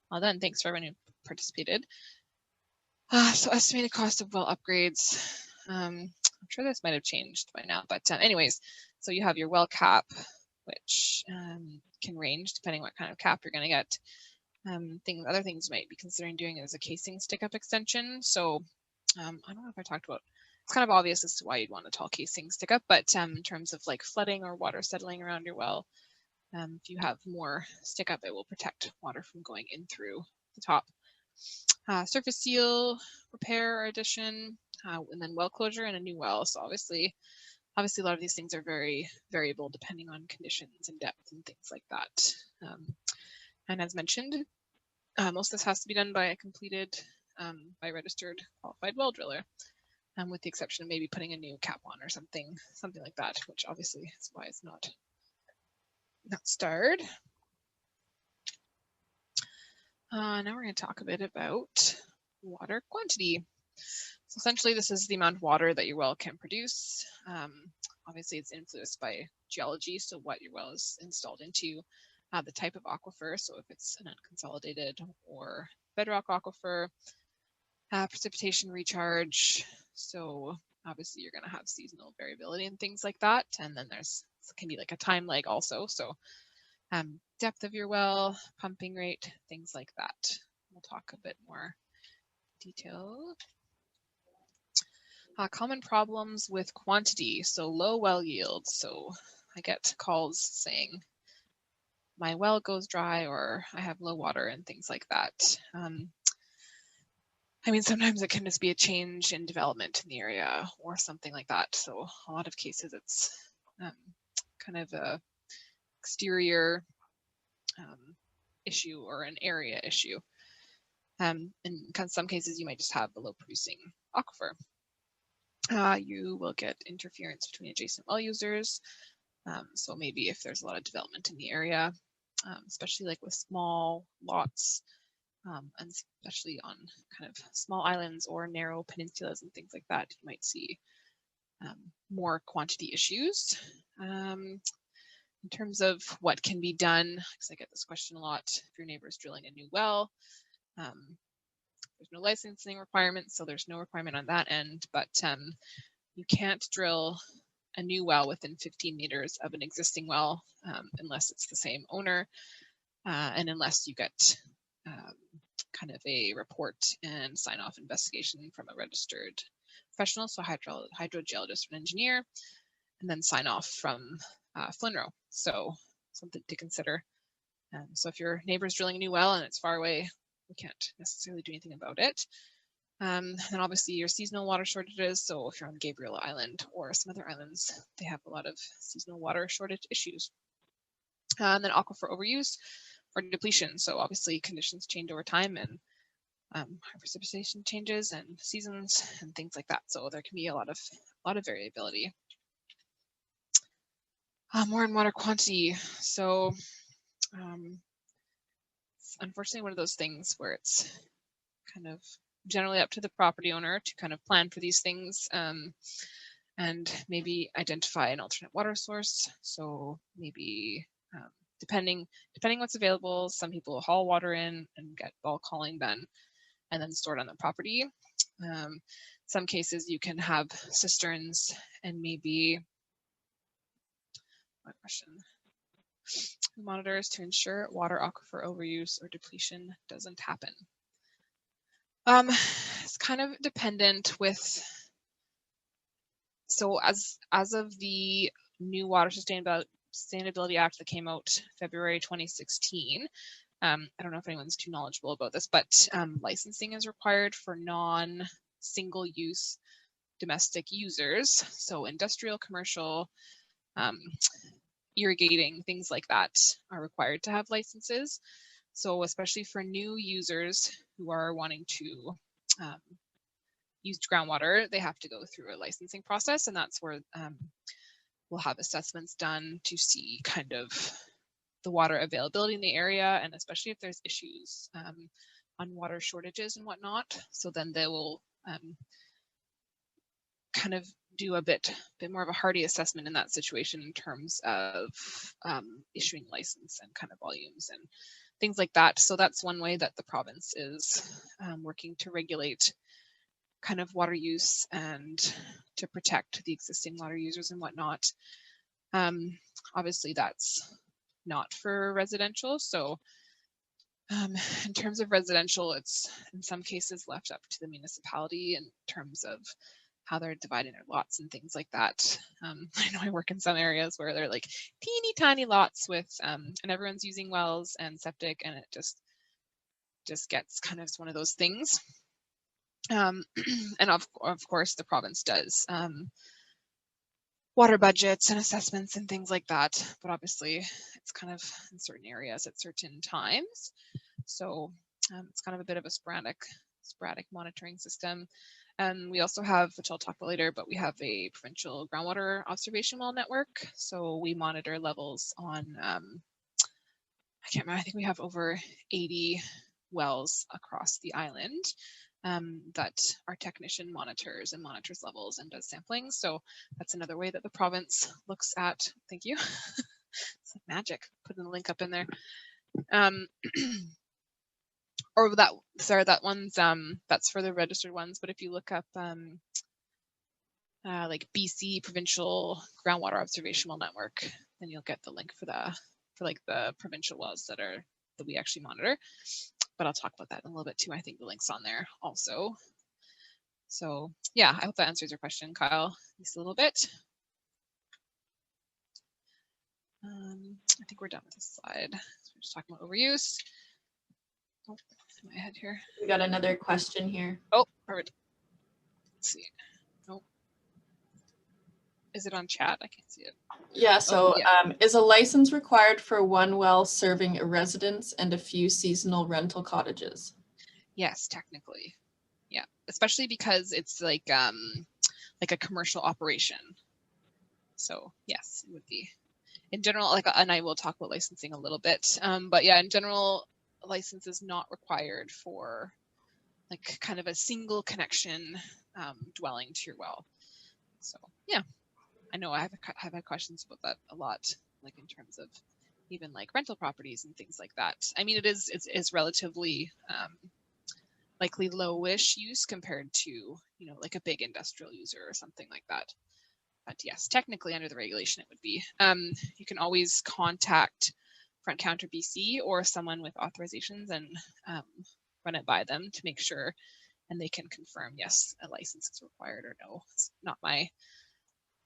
well then, thanks for everyone who participated. So estimated cost of well upgrades. I'm sure this might have changed by now, but anyways, so you have your well cap, which can range depending what kind of cap you're going to get. Other things you might be considering doing is a casing stick-up extension. So I don't know if I talked about, it's kind of obvious as to why you'd want a tall casing stick-up, but in terms of like flooding or water settling around your well, if you have more stick-up, it will protect water from going in through the top. Surface seal repair or addition, and then well closure and a new well. So obviously a lot of these things are very variable depending on conditions and depth and things like that. And as mentioned, most of this has to be done by a completed, by a registered qualified well driller, with the exception of maybe putting a new cap on or something like that, which obviously is why it's not starred. Now we're going to talk a bit about water quantity. So essentially, this is the amount of water that your well can produce. Obviously, it's influenced by geology, so what your well is installed into, the type of aquifer, so if it's an unconsolidated or bedrock aquifer, precipitation recharge. So obviously, you're going to have seasonal variability and things like that, and then can be like a time lag also. So depth of your well, pumping rate, things like that. We'll talk a bit more detail. Common problems with quantity, so low well yield. So I get calls saying my well goes dry or I have low water and things like that. I mean, sometimes it can just be a change in development in the area or something like that. So a lot of cases it's kind of a exterior issue or an area issue. In some cases, you might just have a low producing aquifer. You will get interference between adjacent well users. So maybe if there's a lot of development in the area, especially like with small lots, and especially on kind of small islands or narrow peninsulas and things like that, you might see more quantity issues. In terms of what can be done, because I get this question a lot, if your neighbor is drilling a new well, there's no licensing requirements, so there's no requirement on that end, but you can't drill a new well within 15 meters of an existing well unless it's the same owner and unless you get kind of a report and sign off investigation from a registered professional, so hydrogeologist or engineer, and then sign off from FLNRORD. So something to consider. So if your neighbor's drilling a new well and it's far away, we can't necessarily do anything about it. And obviously your seasonal water shortages. So if you're on Gabriel Island or some other islands, they have a lot of seasonal water shortage issues. And then aquifer overuse or depletion. So obviously conditions change over time and precipitation changes and seasons and things like that. So there can be a lot of variability. More in water quantity. So it's unfortunately one of those things where it's kind of generally up to the property owner to kind of plan for these things and maybe identify an alternate water source. So maybe depending what's available, some people haul water in and get bulk hauling done and then stored on the property. Some cases you can have cisterns and maybe, what question? Monitors to ensure water aquifer overuse or depletion doesn't happen. It's kind of dependent with, so as of the new Water Sustainability Act that came out February 2016, I don't know if anyone's too knowledgeable about this, but licensing is required for non-single use domestic users. So industrial, commercial, irrigating, things like that are required to have licenses. So especially for new users who are wanting to use groundwater, they have to go through a licensing process, and that's where we'll have assessments done to see kind of the water availability in the area, and especially if there's issues on water shortages and whatnot. So then they will kind of do a bit more of a hardy assessment in that situation in terms of issuing license and kind of volumes and things like that. So that's one way that the province is working to regulate kind of water use and to protect the existing water users and whatnot. Obviously that's not for residential. So in terms of residential, it's in some cases left up to the municipality in terms of how they're dividing their lots and things like that. I know I work in some areas where they're like teeny tiny lots with, and everyone's using wells and septic, and it just, just gets kind of one of those things. And of course, the province does water budgets and assessments and things like that, but obviously it's kind of in certain areas at certain times. So it's kind of a bit of a sporadic monitoring system. And we also have, which I'll talk about later, but we have a provincial groundwater observation well network. So we monitor levels on, I can't remember, I think we have over 80 wells across the island that our technician monitors levels and does sampling. So that's another way that the province looks at, thank you. It's like magic, putting the link up in there. Or that, sorry, that one's, that's for the registered ones, but if you look up like BC Provincial Groundwater Observation Well Network, then you'll get the link for like the provincial wells that we actually monitor. But I'll talk about that in a little bit too. I think the link's on there also. So yeah, I hope that answers your question, Kyle, at least a little bit. I think we're done with this slide. So we're just talking about overuse. Oh, my head here. We got another question here. Oh, perfect. Let's see. Oh, is it on chat? I can't see it. Yeah, so oh, yeah. Is a license required for one well serving a residence and a few seasonal rental cottages? Yes, technically. Yeah, especially because it's like a commercial operation. So yes, it would be. In general, like, and I will talk about licensing a little bit, but yeah, in general, a license is not required for like kind of a single connection dwelling to your well. So yeah, I know I've had questions about that a lot, like in terms of even like rental properties and things like that. I mean, it's relatively likely lowish use compared to, you know, like a big industrial user or something like that. But yes, technically under the regulation it would be. You can always contact Front Counter BC or someone with authorizations and run it by them to make sure, and they can confirm, yes, a license is required or no. It's not my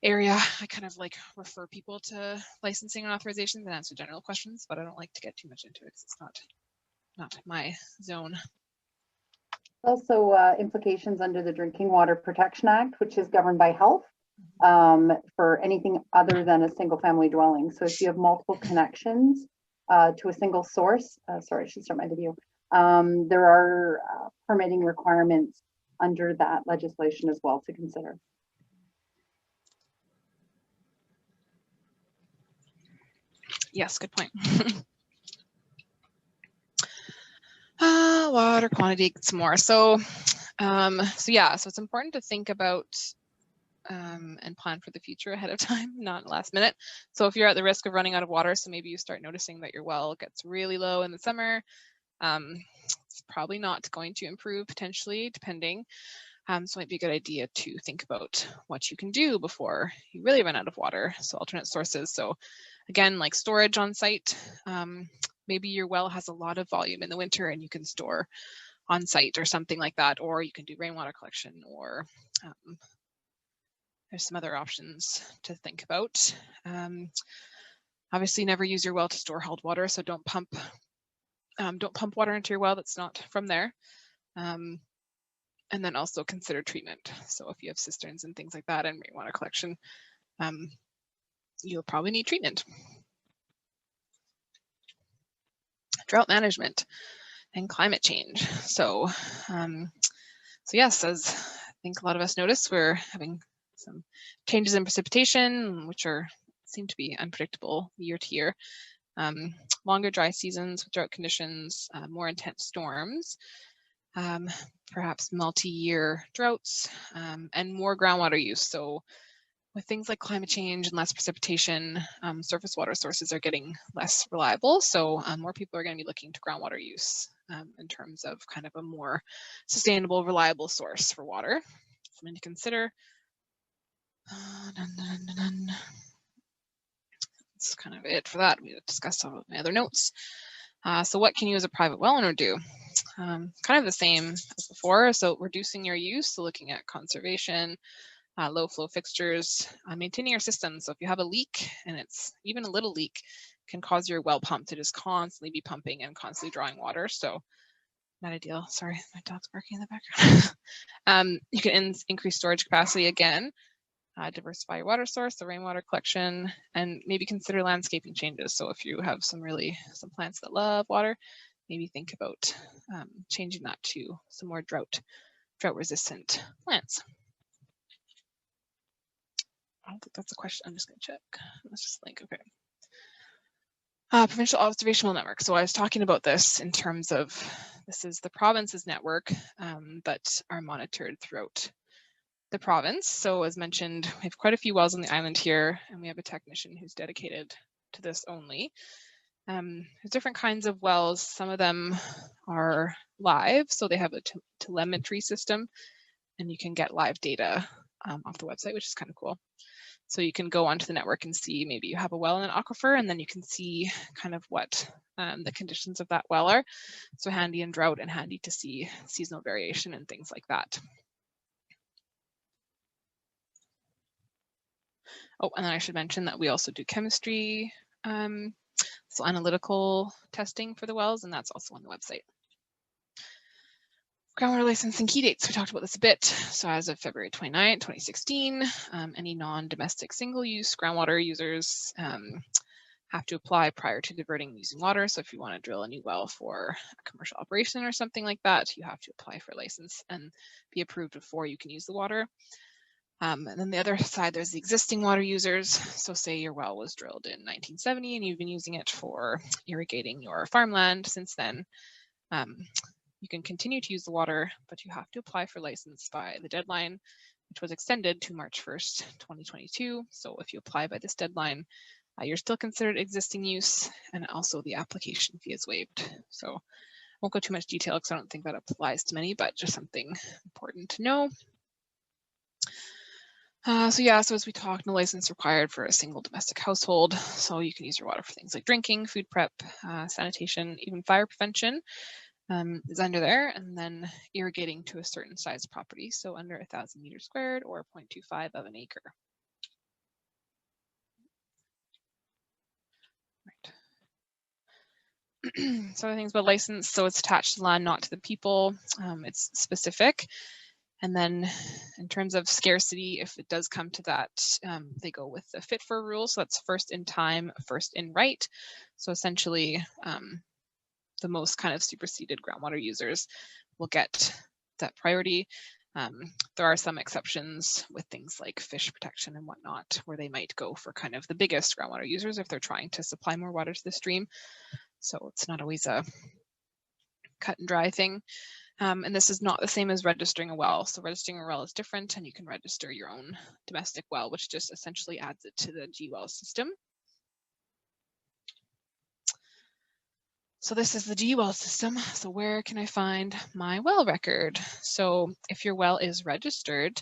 area. I kind of like refer people to licensing and authorizations and answer general questions, but I don't like to get too much into it because it's not my zone. Also implications under the Drinking Water Protection Act, which is governed by health for anything other than a single family dwelling. So if you have multiple connections to a single source, sorry, I should start my video. There are permitting requirements under that legislation as well to consider. Yes, good point. Water quantity, some more. So yeah, so it's important to think about and plan for the future ahead of time, not last minute. So if you're at the risk of running out of water, so maybe you start noticing that your well gets really low in the summer, it's probably not going to improve potentially, depending. So it might be a good idea to think about what you can do before you really run out of water. So alternate sources. So again, like storage on site. Maybe your well has a lot of volume in the winter and you can store on site or something like that, or you can do rainwater collection, or there's some other options to think about. Obviously never use your well to store held water, so don't pump water into your well that's not from there. And then also consider treatment. So if you have cisterns and things like that and rainwater collection, you'll probably need treatment. Drought management and climate change. So yes, as I think a lot of us notice, we're having some changes in precipitation, which seem to be unpredictable year to year. Longer dry seasons with drought conditions, more intense storms, perhaps multi-year droughts, and more groundwater use. So with things like climate change and less precipitation, surface water sources are getting less reliable. So more people are going to be looking to groundwater use in terms of kind of a more sustainable, reliable source for water. Something to consider. That's kind of it for that. We discussed some of my other notes. So what can you as a private well owner do? Kind of the same as before. So reducing your use, so looking at conservation, low flow fixtures, maintaining your system. So if you have a leak, and it's even a little leak, can cause your well pump to just constantly be pumping and constantly drawing water. So not ideal. Sorry, my dog's barking in the background. You can increase storage capacity again, diversify your water source, the rainwater collection, and maybe consider landscaping changes. So if you have some plants that love water, maybe think about changing that to some more drought resistant plants. I don't think that's a question. I'm just going to check. Let's just link. Okay. Provincial observational network. So I was talking about this in terms of this is the province's network, but are monitored throughout the province. So as mentioned, we have quite a few wells on the island here, and we have a technician who's dedicated to this only. There's different kinds of wells. Some of them are live, so they have a telemetry system, and you can get live data off the website, which is kind of cool. So you can go onto the network and see maybe you have a well in an aquifer, and then you can see kind of what the conditions of that well are. So handy in drought and handy to see seasonal variation and things like that. Oh, and then I should mention that we also do chemistry, so analytical testing for the wells, and that's also on the website. Groundwater license and key dates, we talked about this a bit. So as of February 29, 2016, any non-domestic single-use groundwater users have to apply prior to diverting and using water. So if you want to drill a new well for a commercial operation or something like that, you have to apply for a license and be approved before you can use the water. And then the other side, there's the existing water users. So say your well was drilled in 1970 and you've been using it for irrigating your farmland since then. You can continue to use the water, but you have to apply for license by the deadline, which was extended to March 1st, 2022. So if you apply by this deadline, you're still considered existing use, and also the application fee is waived. So I won't go too much detail because I don't think that applies to many, but just something important to know. So as we talked, no license required for a single domestic household. So you can use your water for things like drinking, food prep, sanitation, even fire prevention. Is under there, and then irrigating to a certain size property, so under 1,000 meters squared or 0.25 of an acre. Right. So other things about license, so it's attached to the land, not to the people. It's specific. And then in terms of scarcity, if it does come to that, they go with the fit for rule. So that's first in time, first in right. So essentially, the most kind of superseded groundwater users will get that priority. There are some exceptions with things like fish protection and whatnot, where they might go for kind of the biggest groundwater users if they're trying to supply more water to the stream. So it's not always a cut and dry thing. And this is not the same as registering a well. So registering a well is different, and you can register your own domestic well, which just essentially adds it to the GWell system. So this is the GWell system. So where can I find my well record? So if your well is registered,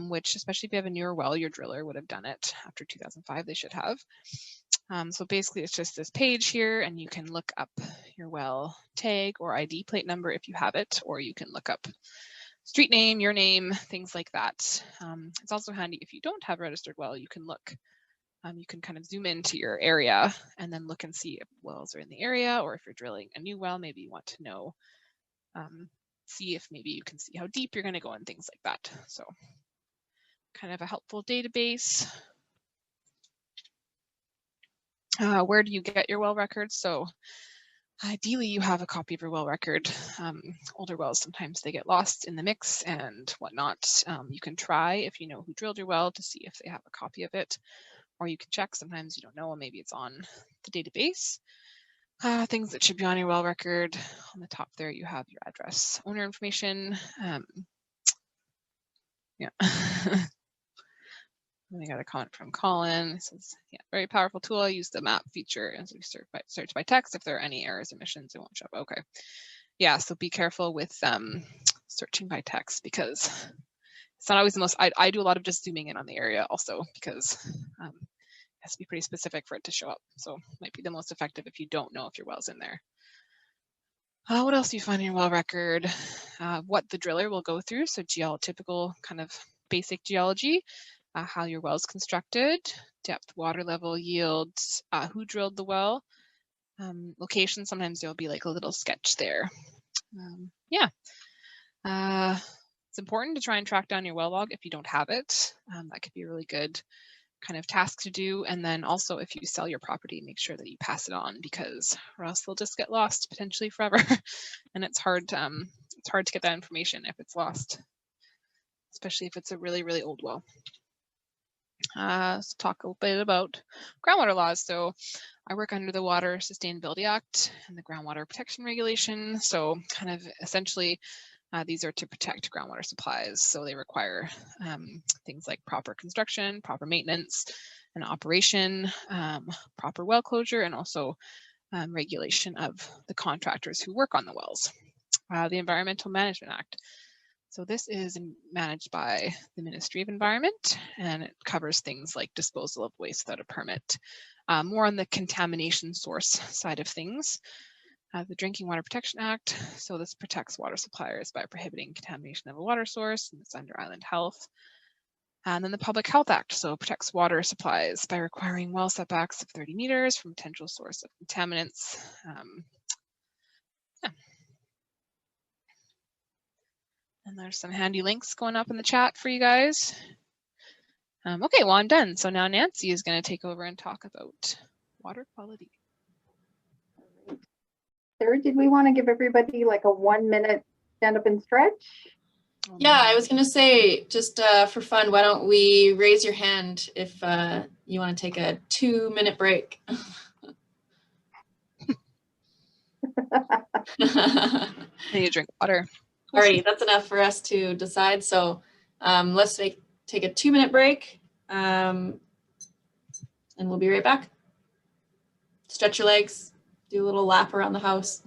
which especially if you have a newer well, your driller would have done it after 2005, they should have. So basically it's just this page here, and you can look up your well tag or ID plate number if you have it, or you can look up street name, your name, things like that. It's also handy if you don't have a registered well, you can look. You can kind of zoom into your area and then look and see if wells are in the area, or if you're drilling a new well, maybe you want to know, see if maybe you can see how deep you're going to go and things like that. So kind of a helpful database. Where do you get your well records? So ideally you have a copy of your well record. Older wells, sometimes they get lost in the mix and whatnot. You can try, if you know who drilled your well, to see if they have a copy of it. Or you can check, sometimes you don't know, and maybe it's on the database. Things that should be on your well record. On the top there, you have your address, owner information. Yeah. I got a comment from Colin. It says, yeah, very powerful tool. I use the map feature and search by text. If there are any errors, omissions, it won't show up. Okay. Yeah, so be careful with searching by text, because it's not always the most, I do a lot of just zooming in on the area also, because it has to be pretty specific for it to show up. So it might be the most effective if you don't know if your well's in there. What else do you find in your well record? What the driller will go through. So typical kind of basic geology, how your well is constructed, depth, water level, yields, who drilled the well, location. Sometimes there'll be like a little sketch there. Yeah. It's important to try and track down your well log if you don't have it. That could be a really good kind of task to do. And then also if you sell your property, make sure that you pass it on, because or else they'll just get lost potentially forever. And it's hard to get that information if it's lost, especially if it's a really, really old well. Let's talk a little bit about groundwater laws. So I work under the Water Sustainability Act and the Groundwater Protection Regulation. So kind of essentially these are to protect groundwater supplies. So they require things like proper construction, proper maintenance and operation, proper well closure, and also regulation of the contractors who work on the wells. The Environmental Management Act. So this is managed by the Ministry of Environment, and it covers things like disposal of waste without a permit, more on the contamination source side of things. The Drinking Water Protection Act, so this protects water suppliers by prohibiting contamination of a water source, and it's under Island Health. And then the Public Health Act, so protects water supplies by requiring well setbacks of 30 meters from potential source of contaminants. Yeah. And there's some handy links going up in the chat for you guys. Okay, well, I'm done. So now Nancy is going to take over and talk about water quality. Sarah, did we want to give everybody like a 1 minute stand up and stretch? Yeah, I was going to say, just for fun, why don't we raise your hand if you want to take a 2-minute break? I need to drink water. Alrighty, that's enough for us to decide. So let's take a 2-minute break and we'll be right back. Stretch your legs, do a little lap around the house.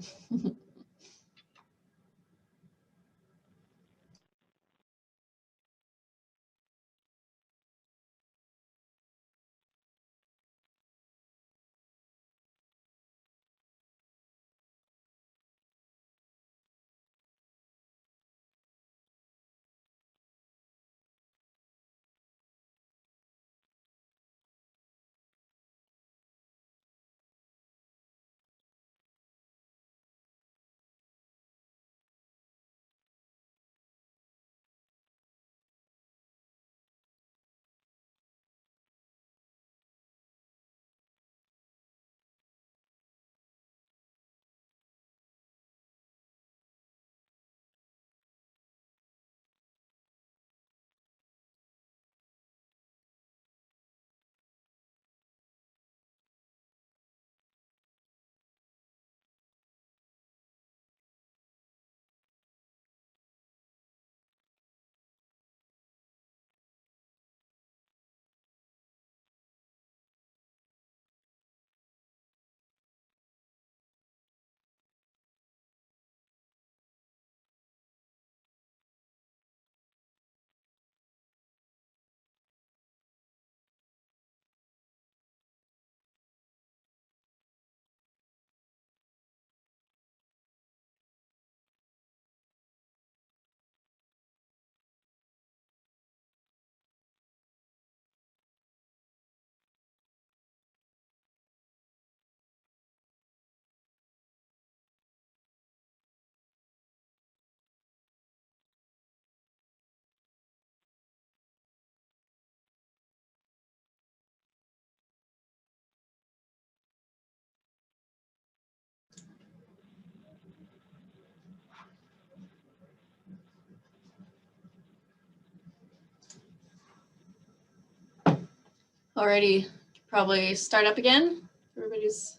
Alrighty, probably start up again. Everybody's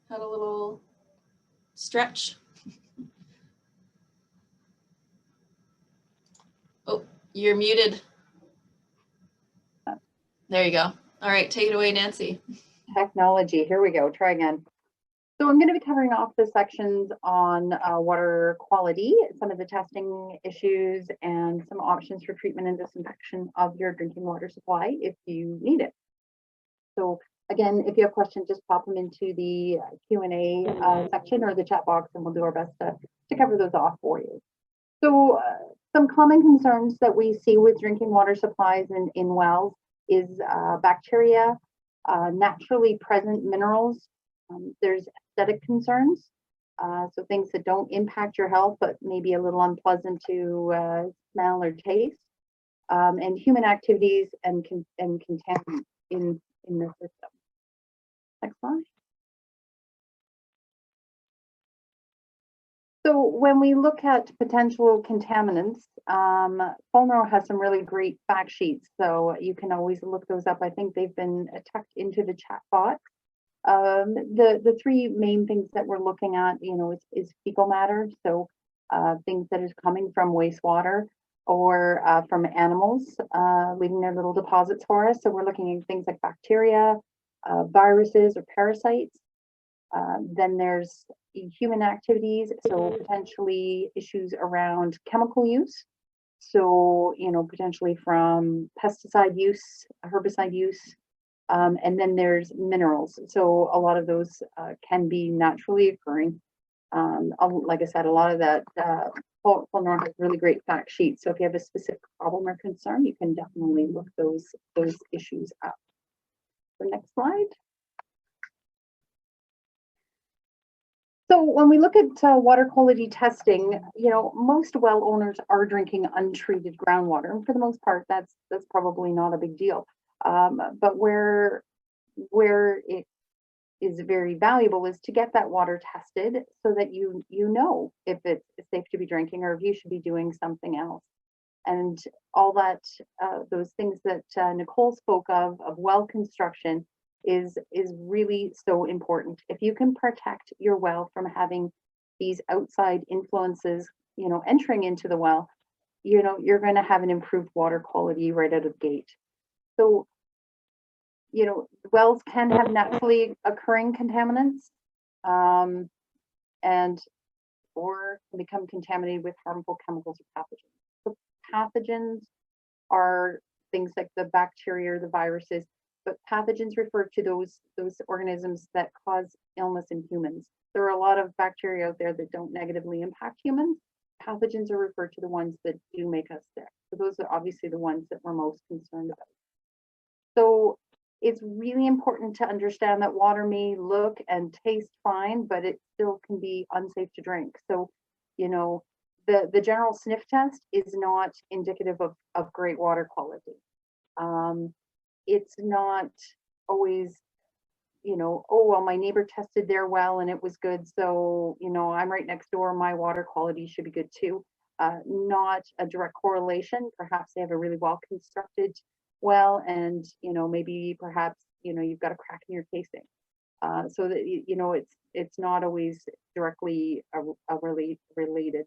had a little stretch. Oh, you're muted. There you go. All right, take it away, Nancy. Technology, here we go, try again. So I'm going to be covering off the sections on water quality, some of the testing issues, and some options for treatment and disinfection of your drinking water supply if you need it. So again, if you have questions, just pop them into the Q&A section or the chat box, and we'll do our best to cover those off for you. So some common concerns that we see with drinking water supplies in wells is bacteria, naturally present minerals. There's aesthetic concerns. So things that don't impact your health, but maybe a little unpleasant to smell or taste, and human activities and contaminants in the system. Next slide. So when we look at potential contaminants, FLNRORD has some really great fact sheets, so you can always look those up. I think they've been tucked into the chat box. The three main things that we're looking at, is fecal matter, so things that is coming from wastewater or from animals leaving their little deposits for us. So we're looking at things like bacteria, viruses, or parasites. Then there's human activities, so potentially issues around chemical use. So, potentially from pesticide use, herbicide use, and then there's minerals. So a lot of those can be naturally occurring. Like I said, a lot of that FLNRORD has really great fact sheets. So if you have a specific problem or concern, you can definitely look those issues up. So next slide. So when we look at water quality testing, most well owners are drinking untreated groundwater, and for the most part, that's probably not a big deal. But where it is very valuable is to get that water tested so that you know if it's safe to be drinking or if you should be doing something else. And all that, those things that Nicole spoke of well construction is really so important. If you can protect your well from having these outside influences, entering into the well, you're going to have an improved water quality right out of the gate. So, wells can have naturally occurring contaminants, or become contaminated with harmful chemicals or pathogens. So pathogens are things like the bacteria or the viruses, but pathogens refer to those organisms that cause illness in humans. There are a lot of bacteria out there that don't negatively impact humans. Pathogens are referred to the ones that do make us sick. So those are obviously the ones that we're most concerned about. So it's really important to understand that water may look and taste fine, but it still can be unsafe to drink. So, the general sniff test is not indicative of great water quality. It's not always, oh, well, my neighbor tested their well and it was good, so, I'm right next door, my water quality should be good too. Not a direct correlation. Perhaps they have a really well constructed well, and maybe perhaps you've got a crack in your casing, so that it's not always directly related.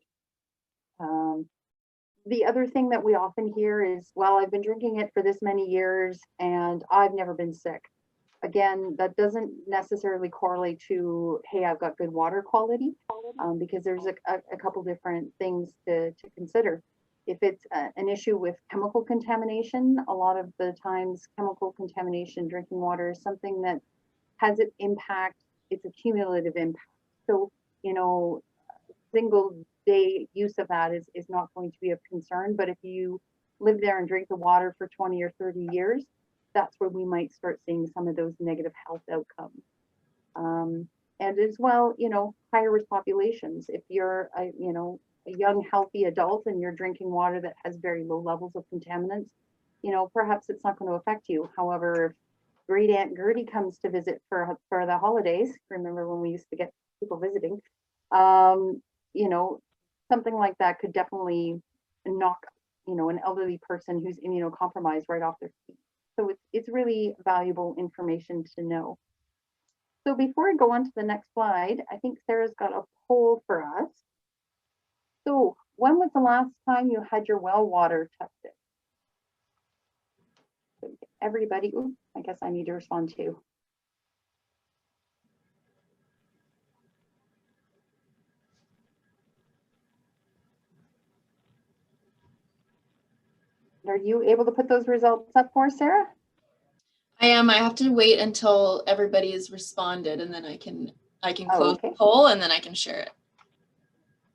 The other thing that we often hear is, well, I've been drinking it for this many years and I've never been sick. Again, that doesn't necessarily correlate to, hey, I've got good water quality, because there's a couple different things to consider. If it's an issue with chemical contamination, a lot of the times chemical contamination drinking water is something that has an impact. It's a cumulative impact. So, single day use of that is not going to be of concern. But if you live there and drink the water for 20 or 30 years, that's where we might start seeing some of those negative health outcomes. And as well, higher risk populations. If you're a young, healthy adult and you're drinking water that has very low levels of contaminants, perhaps it's not going to affect you. However, if great Aunt Gertie comes to visit for the holidays, remember when we used to get people visiting, something like that could definitely knock, an elderly person who's immunocompromised right off their feet. So it's really valuable information to know. So before I go on to the next slide, I think Sarah's got a poll for us. So when was the last time you had your well water tested? So everybody, ooh, I guess I need to respond too. Are you able to put those results up for us, Sarah? I am. I have to wait until everybody has responded, and then I can close okay. the poll, and then I can share it.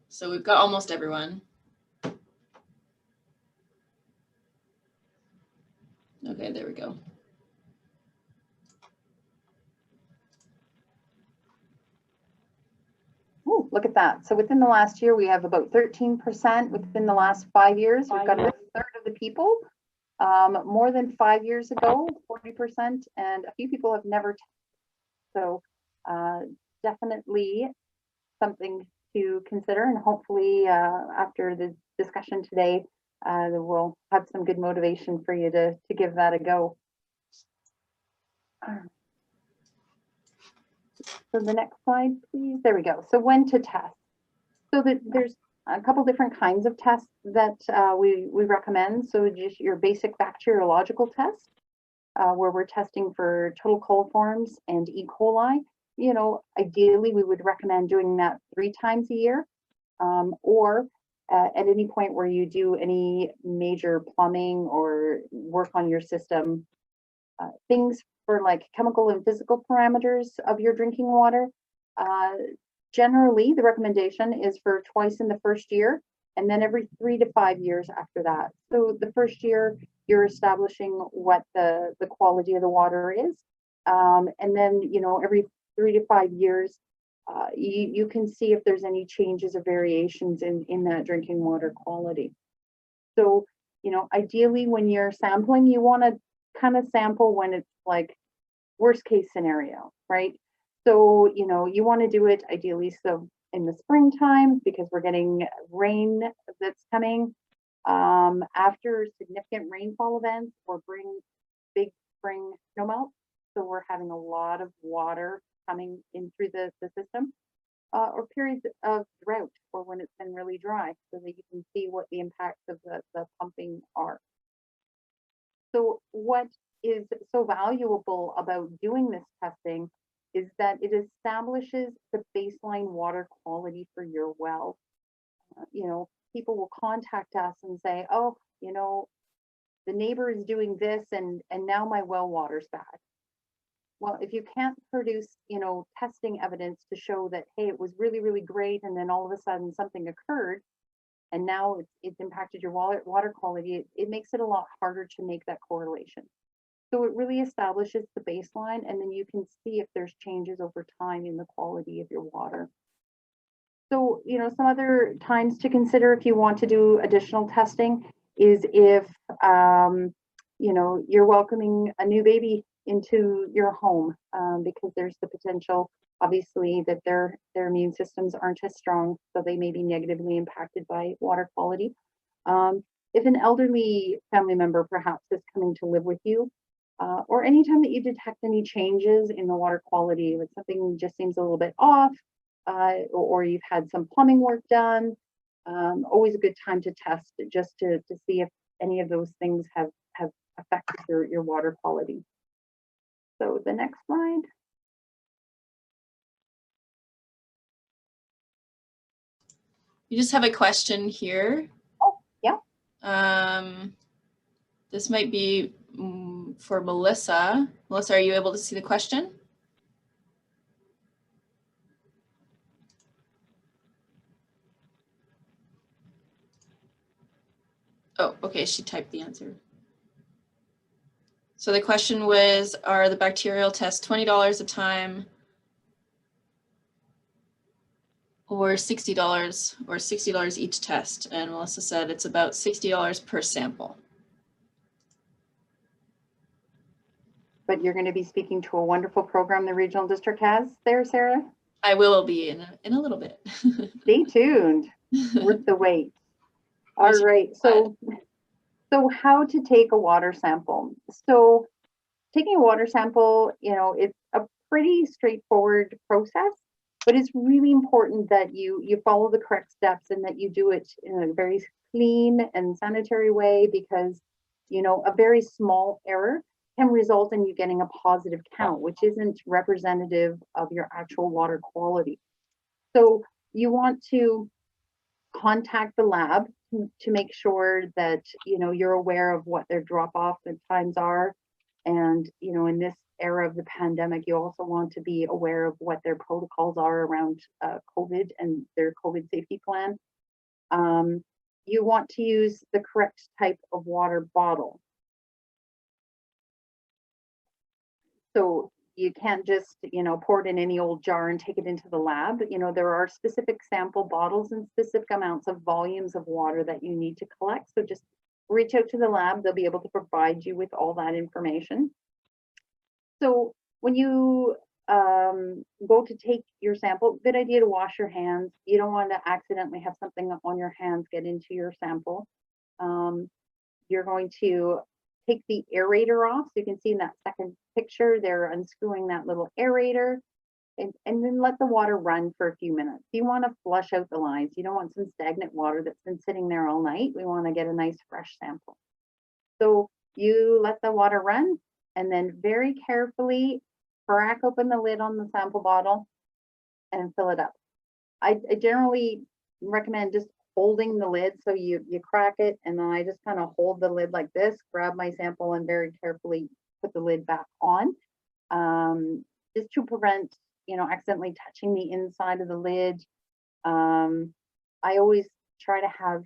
So we've got almost everyone. Okay, there we go. Oh, look at that. So within the last year, we have about 13%. Within the last 5 years, we've got a third of the people. More than 5 years ago, 40%, and a few people have never tested. So definitely something to consider, and hopefully after the discussion today, we'll have some good motivation for you to give that a go. So the next slide, please. There we go. So when to test. So there's a couple different kinds of tests that we recommend. So just your basic bacteriological test, where we're testing for total coliforms and E. coli. You know, ideally, we would recommend doing that 3 times a year, or at any point where you do any major plumbing or work on your system. Things for like chemical and physical parameters of your drinking water. Generally, the recommendation is for twice in the first year, and then every 3 to 5 years after that. So the first year, you're establishing what the quality of the water is. And then, you know, every 3 to 5 years, you can see if there's any changes or variations in that drinking water quality. So, you know, ideally when you're sampling, you want to kind of sample when it's like worst case scenario, right? So, you know, you want to do it ideally so in the springtime, because we're getting rain that's coming. After significant rainfall events or big spring snowmelt. So we're having a lot of water coming in through the system, or periods of drought, or when it's been really dry, so that you can see what the impacts of the pumping are. So what is so valuable about doing this testing is that it establishes the baseline water quality for your well. You know, people will contact us and say, oh, you know, the neighbor is doing this and now my well water's bad. Well, if you can't produce, you know, testing evidence to show that, hey, it was really, really great, and then all of a sudden something occurred, and now it's impacted your water quality, it makes it a lot harder to make that correlation. So it really establishes the baseline, and then you can see if there's changes over time in the quality of your water. So, you know, some other times to consider if you want to do additional testing is if, you know, you're welcoming a new baby into your home, because there's the potential, obviously, that their immune systems aren't as strong, so they may be negatively impacted by water quality. If an elderly family member perhaps is coming to live with you, or anytime that you detect any changes in the water quality, if something just seems a little bit off, or you've had some plumbing work done, always a good time to test just to see if any of those things have affected your water quality. So the next slide. You just have a question here. Oh, yeah. This might be for Melissa. Melissa, are you able to see the question? Oh, okay, she typed the answer. So the question was, are the bacterial tests $20 a time or $60 or $60 each test? And Melissa said it's about $60 per sample. But you're going to be speaking to a wonderful program the regional district has there, Sarah? I will be in a little bit. Stay tuned. Worth the wait. All right. So how to take a water sample. So taking a water sample, you know, it's a pretty straightforward process, but it's really important that you follow the correct steps and that you do it in a very clean and sanitary way, because, you know, a very small error can result in you getting a positive count, which isn't representative of your actual water quality. So you want to contact the lab to make sure that, you know, you're aware of what their drop-off times are. And, you know, in this era of the pandemic, you also want to be aware of what their protocols are around COVID and their COVID safety plan. You want to use the correct type of water bottle. So you can't just, pour it in any old jar and take it into the lab. There are specific sample bottles and specific amounts of volumes of water that you need to collect. So just reach out to the lab. They'll be able to provide you with all that information. So when you go to take your sample, good idea to wash your hands. You don't want to accidentally have something on your hands get into your sample. You're going to take the aerator off. So you can see in that second picture, they're unscrewing that little aerator, and then let the water run for a few minutes. You want to flush out the lines. You don't want some stagnant water that's been sitting there all night. We want to get a nice fresh sample. So you let the water run, and then very carefully crack open the lid on the sample bottle and fill it up. I generally recommend just holding the lid. So you crack it, and then I just kind of hold the lid like this, grab my sample, and very carefully put the lid back on, just to prevent, accidentally touching the inside of the lid. I always try to have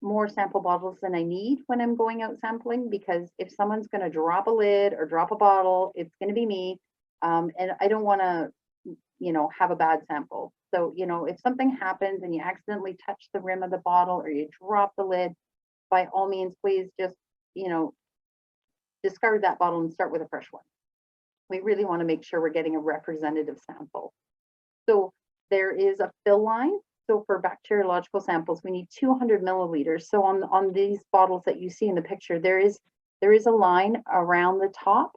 more sample bottles than I need when I'm going out sampling, because if someone's going to drop a lid or drop a bottle, it's going to be me. And I don't want to, have a bad sample. So, if something happens and you accidentally touch the rim of the bottle or you drop the lid, by all means, please just, discard that bottle and start with a fresh one. We really want to make sure we're getting a representative sample. So there is a fill line. So for bacteriological samples, we need 200 milliliters. So on these bottles that you see in the picture, there is a line around the top.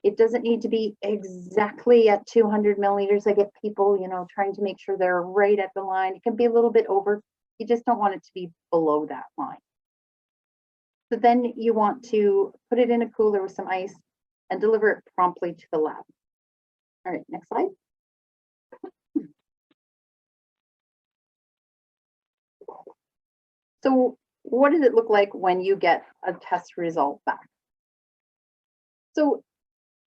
It doesn't need to be exactly at 200 milliliters. I get people, trying to make sure they're right at the line. It can be a little bit over. You just don't want it to be below that line. So then you want to put it in a cooler with some ice and deliver it promptly to the lab. All right, next slide. So what does it look like when you get a test result back? So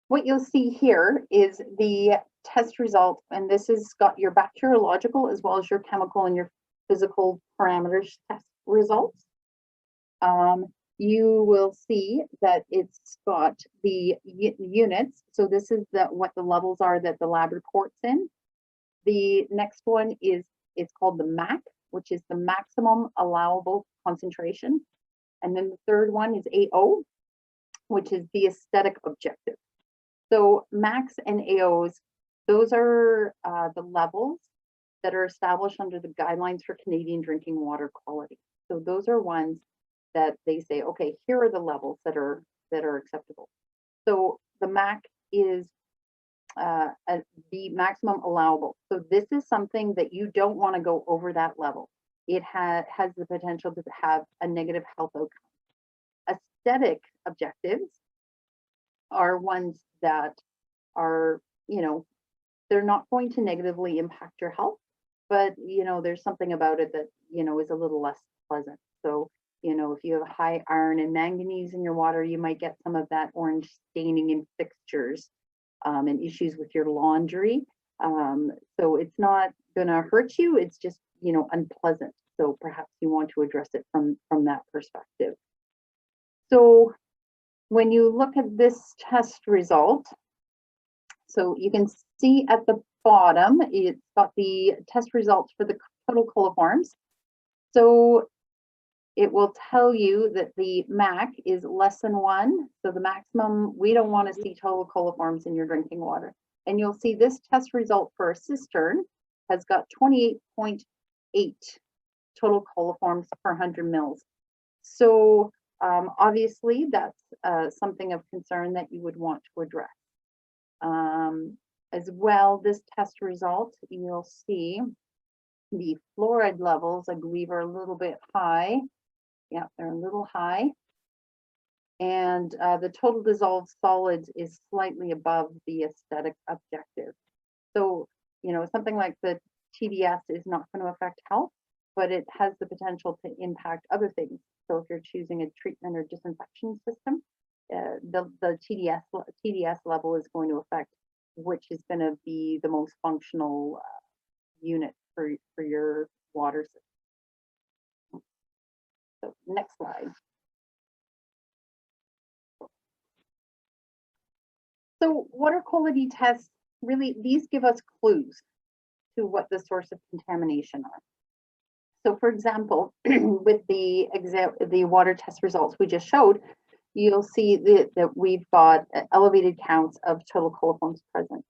what you'll see here is the test result, and this has got your bacteriological as well as your chemical and your physical parameters test results. You will see that it's got the units. So this is what the levels are that the lab reports in. The next one is, it's called the MAC, which is the maximum allowable concentration. And then the third one is AO, which is the aesthetic objective. So MACs and AOs, those are the levels that are established under the guidelines for Canadian drinking water quality. So those are ones that they say, okay, here are the levels that are acceptable. So the MAC is the maximum allowable. So this is something that you don't want to go over that level. It has the potential to have a negative health outcome. Aesthetic objectives are ones that are, they're not going to negatively impact your health, but, there's something about it that, is a little less pleasant. So, if you have high iron and manganese in your water, you might get some of that orange staining in fixtures and issues with your laundry. So it's not gonna hurt you, it's just, unpleasant. So perhaps you want to address it from that perspective. So when you look at this test result, so you can see at the bottom, it's got the test results for the total coliforms. So it will tell you that the MAC is less than 1. So the maximum, we don't want to see total coliforms in your drinking water. And you'll see this test result for a cistern has got 28.8 total coliforms per 100 mils. So obviously that's something of concern that you would want to address. As well, this test result, you'll see the fluoride levels, I believe, are a little bit high. Yeah, they're a little high. And the total dissolved solids is slightly above the aesthetic objective. So, something like the TDS is not going to affect health, but it has the potential to impact other things. So if you're choosing a treatment or disinfection system, the TDS level is going to affect which is going to be the most functional unit for your water system. So next slide. So water quality tests, really, these give us clues to what the source of contamination are. So for example, with the water test results we just showed, you'll see that we've got elevated counts of total coliforms present.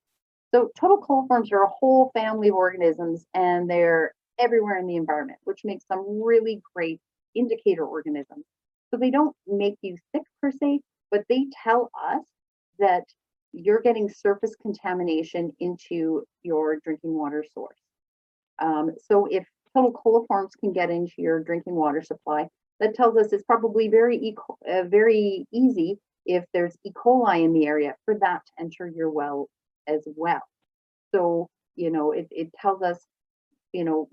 So total coliforms are a whole family of organisms, and they're everywhere in the environment, which makes them really great indicator organisms. So they don't make you sick per se, but they tell us that you're getting surface contamination into your drinking water source. So if total coliforms can get into your drinking water supply, that tells us it's probably very easy, if there's E. coli in the area, for that to enter your well as well. So, you know, it tells us, you know,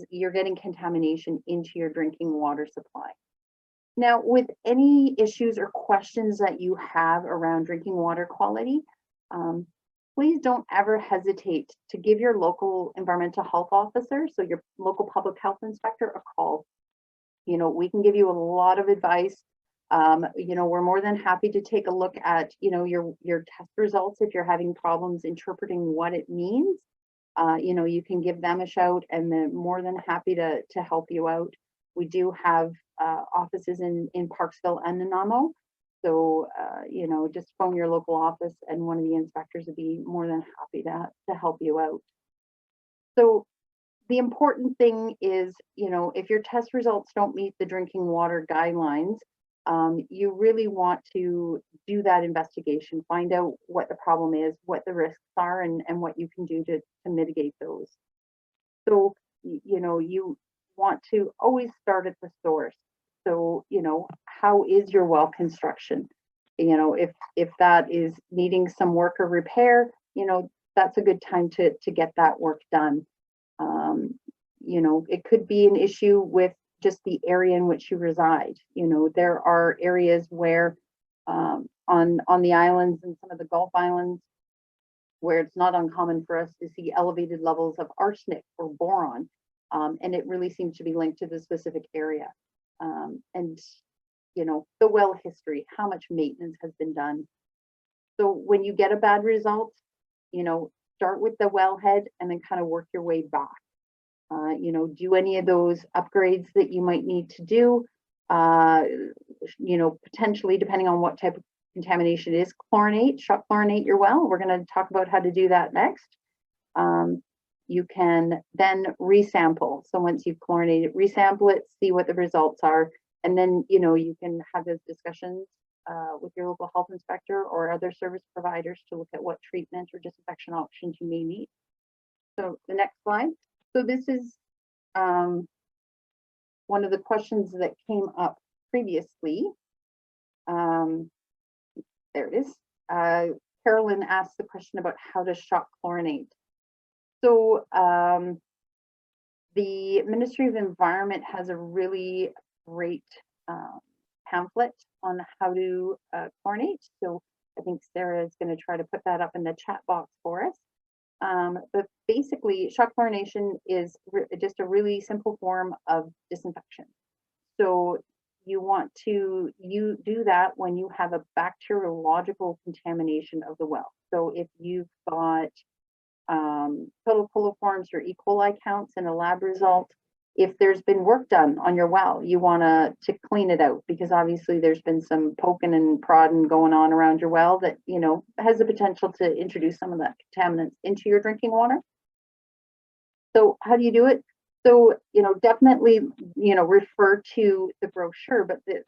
you're getting contamination into your drinking water supply. Now, with any issues or questions that you have around drinking water quality, please don't ever hesitate to give your local environmental health officer, so your local public health inspector, a call. You know, we can give you a lot of advice. You know, we're more than happy to take a look at, you know, your test results if you're having problems interpreting what it means. You know, you can give them a shout, and they're more than happy to help you out. We do have offices in Parksville and Nanaimo. So, you know, just phone your local office and one of the inspectors would be more than happy to help you out. So the important thing is, you know, if your test results don't meet the drinking water guidelines, you really want to do that investigation, find out what the problem is, what the risks are, and what you can do to mitigate those. So, you know, you want to always start at the source. So, you know, how is your well construction? You know, if that is needing some work or repair, you know, that's a good time to get that work done. You know, it could be an issue with just the area in which you reside. You know, there are areas where on the islands and some of the Gulf Islands where it's not uncommon for us to see elevated levels of arsenic or boron, and it really seems to be linked to the specific area. And, you know, the well history, how much maintenance has been done. So when you get a bad result, you know, start with the wellhead and then kind of work your way back. You know, do any of those upgrades that you might need to do. You know, potentially, depending on what type of contamination it is, shock chlorinate your well. We're going to talk about how to do that next. You can then resample. So once you've chlorinated, resample it, see what the results are, and then, you know, you can have those discussions with your local health inspector or other service providers to look at what treatment or disinfection options you may need. So the next slide. So this is one of the questions that came up previously. There it is. Carolyn asked the question about how to shock chlorinate. So the Ministry of Environment has a really great pamphlet on how to chlorinate. So I think Sarah is going to try to put that up in the chat box for us. But basically, shock chlorination is just a really simple form of disinfection. So you want to do that when you have a bacteriological contamination of the well. So if you've got total coliforms or E. coli counts in a lab result, if there's been work done on your well, you want to clean it out, because obviously there's been some poking and prodding going on around your well that, you know, has the potential to introduce some of that contaminants into your drinking water. So how do you do it? So, you know, definitely, you know, refer to the brochure, but the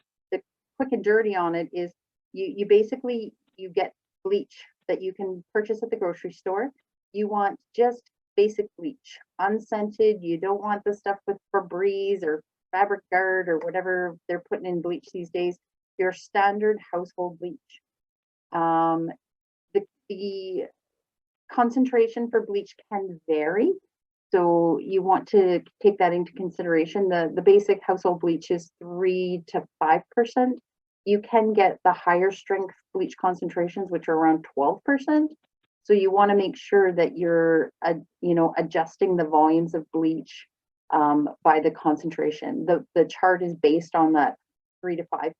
quick and dirty on it is you basically, you get bleach that you can purchase at the grocery store. You want just basic bleach, unscented. You don't want the stuff with Febreze or Fabric Guard or whatever they're putting in bleach these days. Your standard household bleach. The concentration for bleach can vary, so you want to take that into consideration. The basic household bleach is 3 to 5%. You can get the higher strength bleach concentrations, which are around 12%. So you want to make sure that you're, you know, adjusting the volumes of bleach by the concentration. The chart is based on that 3 to 5%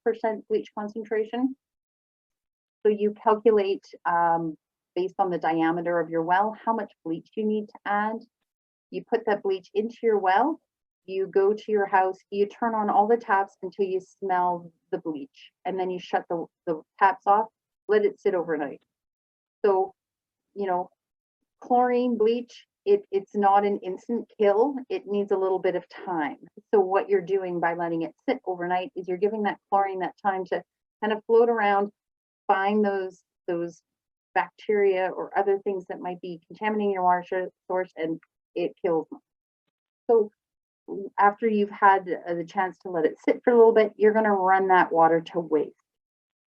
bleach concentration. So you calculate based on the diameter of your well, how much bleach you need to add. You put that bleach into your well, you go to your house, you turn on all the taps until you smell the bleach, and then you shut the taps off, let it sit overnight. So, you know, chlorine, bleach, it's not an instant kill. It needs a little bit of time. So what you're doing by letting it sit overnight is you're giving that chlorine that time to kind of float around, find those bacteria or other things that might be contaminating your water source, and it kills them. So after you've had the chance to let it sit for a little bit, you're going to run that water to waste.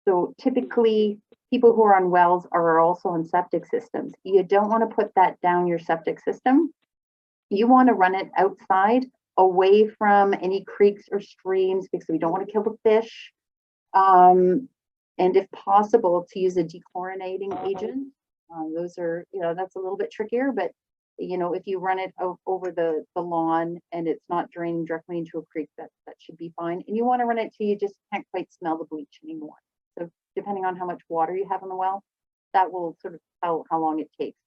So typically, people who are on wells are also on septic systems. You don't want to put that down your septic system. You want to run it outside, away from any creeks or streams, because we don't want to kill the fish. And if possible, to use a dechlorinating agent. Those are, you know, that's a little bit trickier, but you know, if you run it over the lawn and it's not draining directly into a creek, that should be fine. And you want to run it till you just can't quite smell the bleach anymore. So depending on how much water you have in the well, that will sort of tell how long it takes.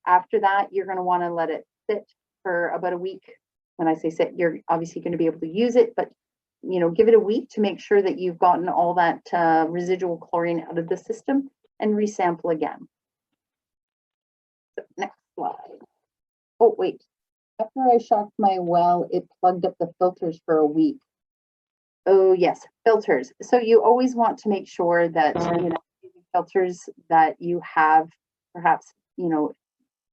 After that, you're going to want to let it sit for about a week. When I say sit, you're obviously going to be able to use it, but you know, give it a week to make sure that you've gotten all that residual chlorine out of the system, and resample again. So next slide. Oh, wait. After I shocked my well, it plugged up the filters for a week. Oh, yes, filters. So you always want to make sure that, you know, filters that you have, perhaps, you know,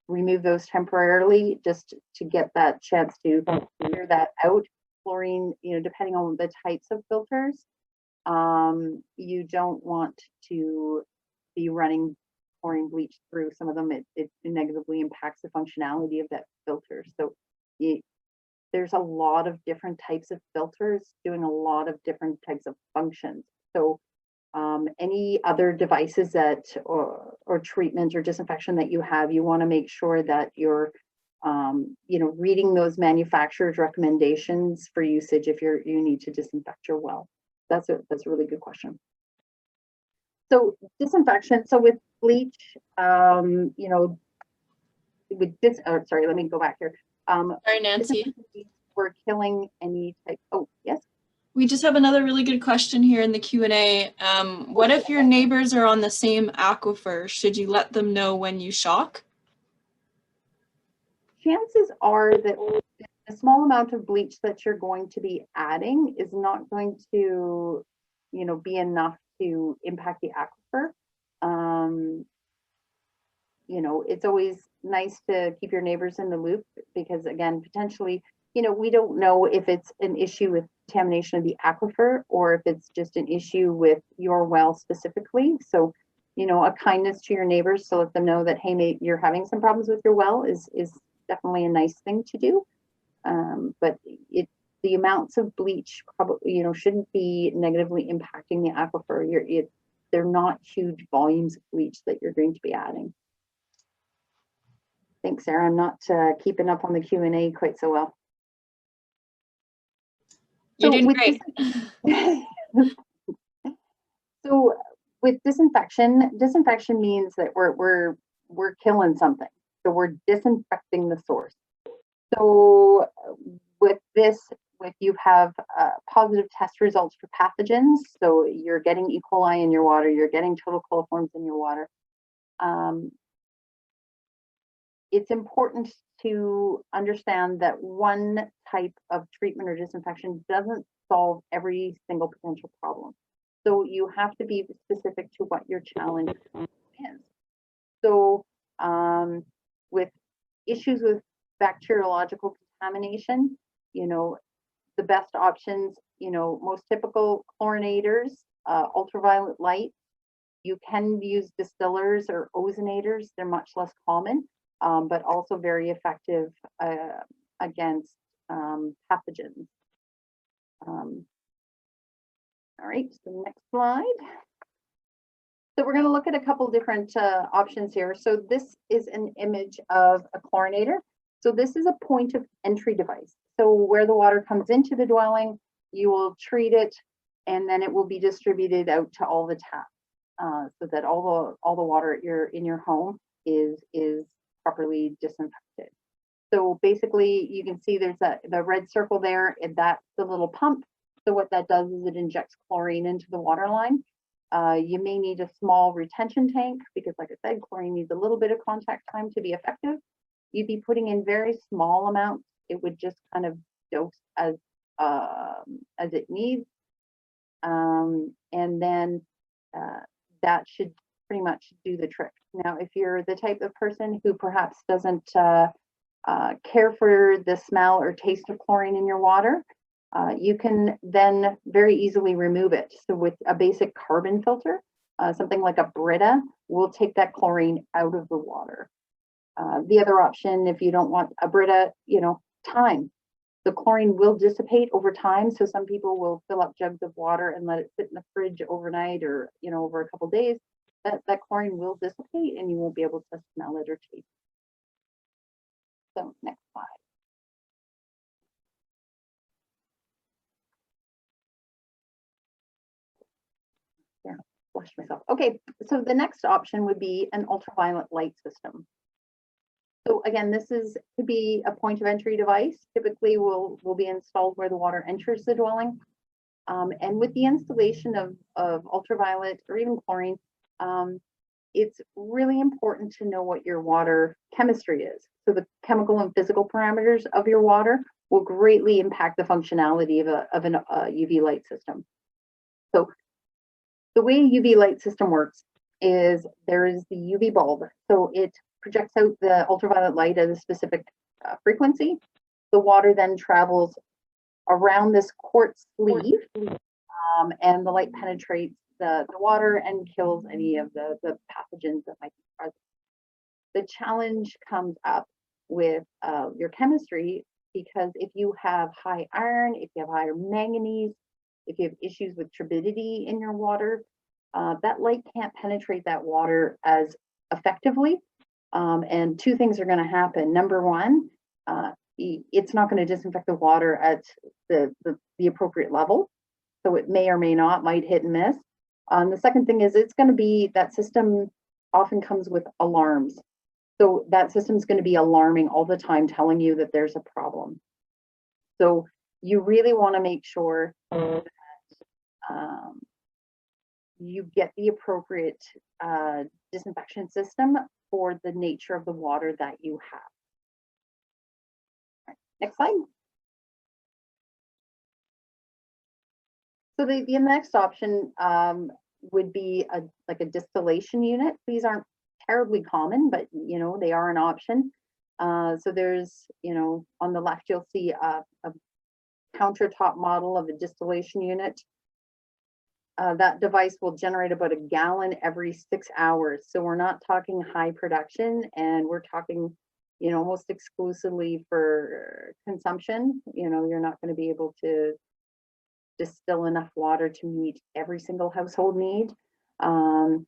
remove those temporarily just to get that chance to clear that out. Chlorine, you know, depending on the types of filters, you don't want to be running chlorine bleach through some of them. It negatively impacts the functionality of that filter. So there's a lot of different types of filters doing a lot of different types of functions. So any other devices that or treatment or disinfection that you have, you want to make sure that you're you know, reading those manufacturer's recommendations for usage if you need to disinfect your well. That's a really good question. So disinfection, so with bleach, you know, with this, oh, sorry, let me go back here. Sorry, Nancy. We're killing any type, oh, yes? We just have another really good question here in the Q&A. What if your neighbors are on the same aquifer? Should you let them know when you shock? Chances are that the small amount of bleach that you're going to be adding is not going to, you know, be enough to impact the aquifer. You know, it's always nice to keep your neighbors in the loop because, again, potentially, you know, we don't know if it's an issue with contamination of the aquifer or if it's just an issue with your well specifically. So, you know, a kindness to your neighbors to let them know that, hey, you're having some problems with your well is definitely a nice thing to do. But the amounts of bleach probably, you know, shouldn't be negatively impacting the aquifer. They're not huge volumes of bleach that you're going to be adding. Thanks, Sarah. I'm not keeping up on the Q&A quite so well. You're doing great. So with disinfection means that we're killing something. So we're disinfecting the source. So with this, if you have positive test results for pathogens, so you're getting E. coli in your water, you're getting total coliforms in your water, it's important to understand that one type of treatment or disinfection doesn't solve every single potential problem. So you have to be specific to what your challenge is. So with issues with bacteriological contamination, you know, the best options, you know, most typical chlorinators, ultraviolet light. You can use distillers or ozonators. They're much less common, but also very effective against pathogens. All right, so next slide. So we're going to look at a couple different options here. So this is an image of a chlorinator. So this is a point of entry device. So where the water comes into the dwelling, you will treat it, and then it will be distributed out to all the taps. so that all the water in your home is properly disinfected. So basically, you can see there's the red circle there, and that's the little pump. So what that does is it injects chlorine into the water line. You may need a small retention tank because, like I said, chlorine needs a little bit of contact time to be effective. You'd be putting in very small amounts. It would just kind of dose as it needs. And then that should pretty much do the trick. Now, if you're the type of person who perhaps doesn't care for the smell or taste of chlorine in your water, you can then very easily remove it. So with a basic carbon filter, something like a Brita will take that chlorine out of the water. The other option, if you don't want a Brita, time. The chlorine will dissipate over time. So some people will fill up jugs of water and let it sit in the fridge overnight or, over a couple of days. That chlorine will dissipate and you won't be able to smell it or taste it. So next slide. There, flush myself. Okay, so the next option would be an ultraviolet light system. So again, this could be a point of entry device. Typically will be installed where the water enters the dwelling. And with the installation of ultraviolet or even chlorine, it's really important to know what your water chemistry is. So the chemical and physical parameters of your water will greatly impact the functionality of a UV light system. So the way a UV light system works is there is the UV bulb. So it projects out the ultraviolet light at a specific frequency. The water then travels around this quartz sleeve, and the light penetrates the water and kills any of the pathogens that might be present. The challenge comes up with your chemistry, because if you have high iron, if you have higher manganese, if you have issues with turbidity in your water, that light can't penetrate that water as effectively. And two things are going to happen. Number one, it's not going to disinfect the water at the appropriate level. So it may or may not, might hit and miss. The second thing is it's going to be, that system often comes with alarms. So that system is going to be alarming all the time, telling you that there's a problem. So you really want to make sure that you get the appropriate disinfection system for the nature of the water that you have. Right, next slide. So the next option would be like a distillation unit. These aren't terribly common, but they are an option. So there's, on the left, you'll see a countertop model of a distillation unit. That device will generate about 1 gallon every 6 hours. So we're not talking high production, and we're talking, almost exclusively for consumption. You're not going to be able to distill enough water to meet every single household need. And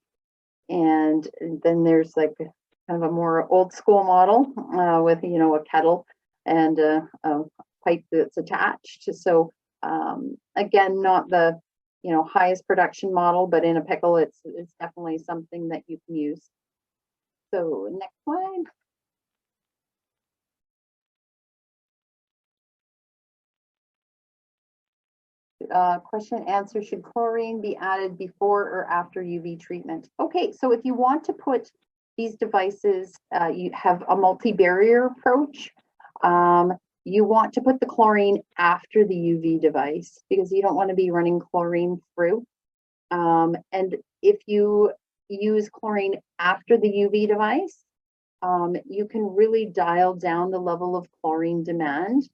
then there's like kind of a more old school model with, a kettle and a pipe that's attached. So again, not the highest production model, but in a pickle, it's definitely something that you can use. So next slide. Question and answer: should chlorine be added before or after UV treatment? Okay, so if you want to put these devices, you have a multi-barrier approach. You want to put the chlorine after the UV device because you don't want to be running chlorine through. And if you use chlorine after the UV device, you can really dial down the level of chlorine demand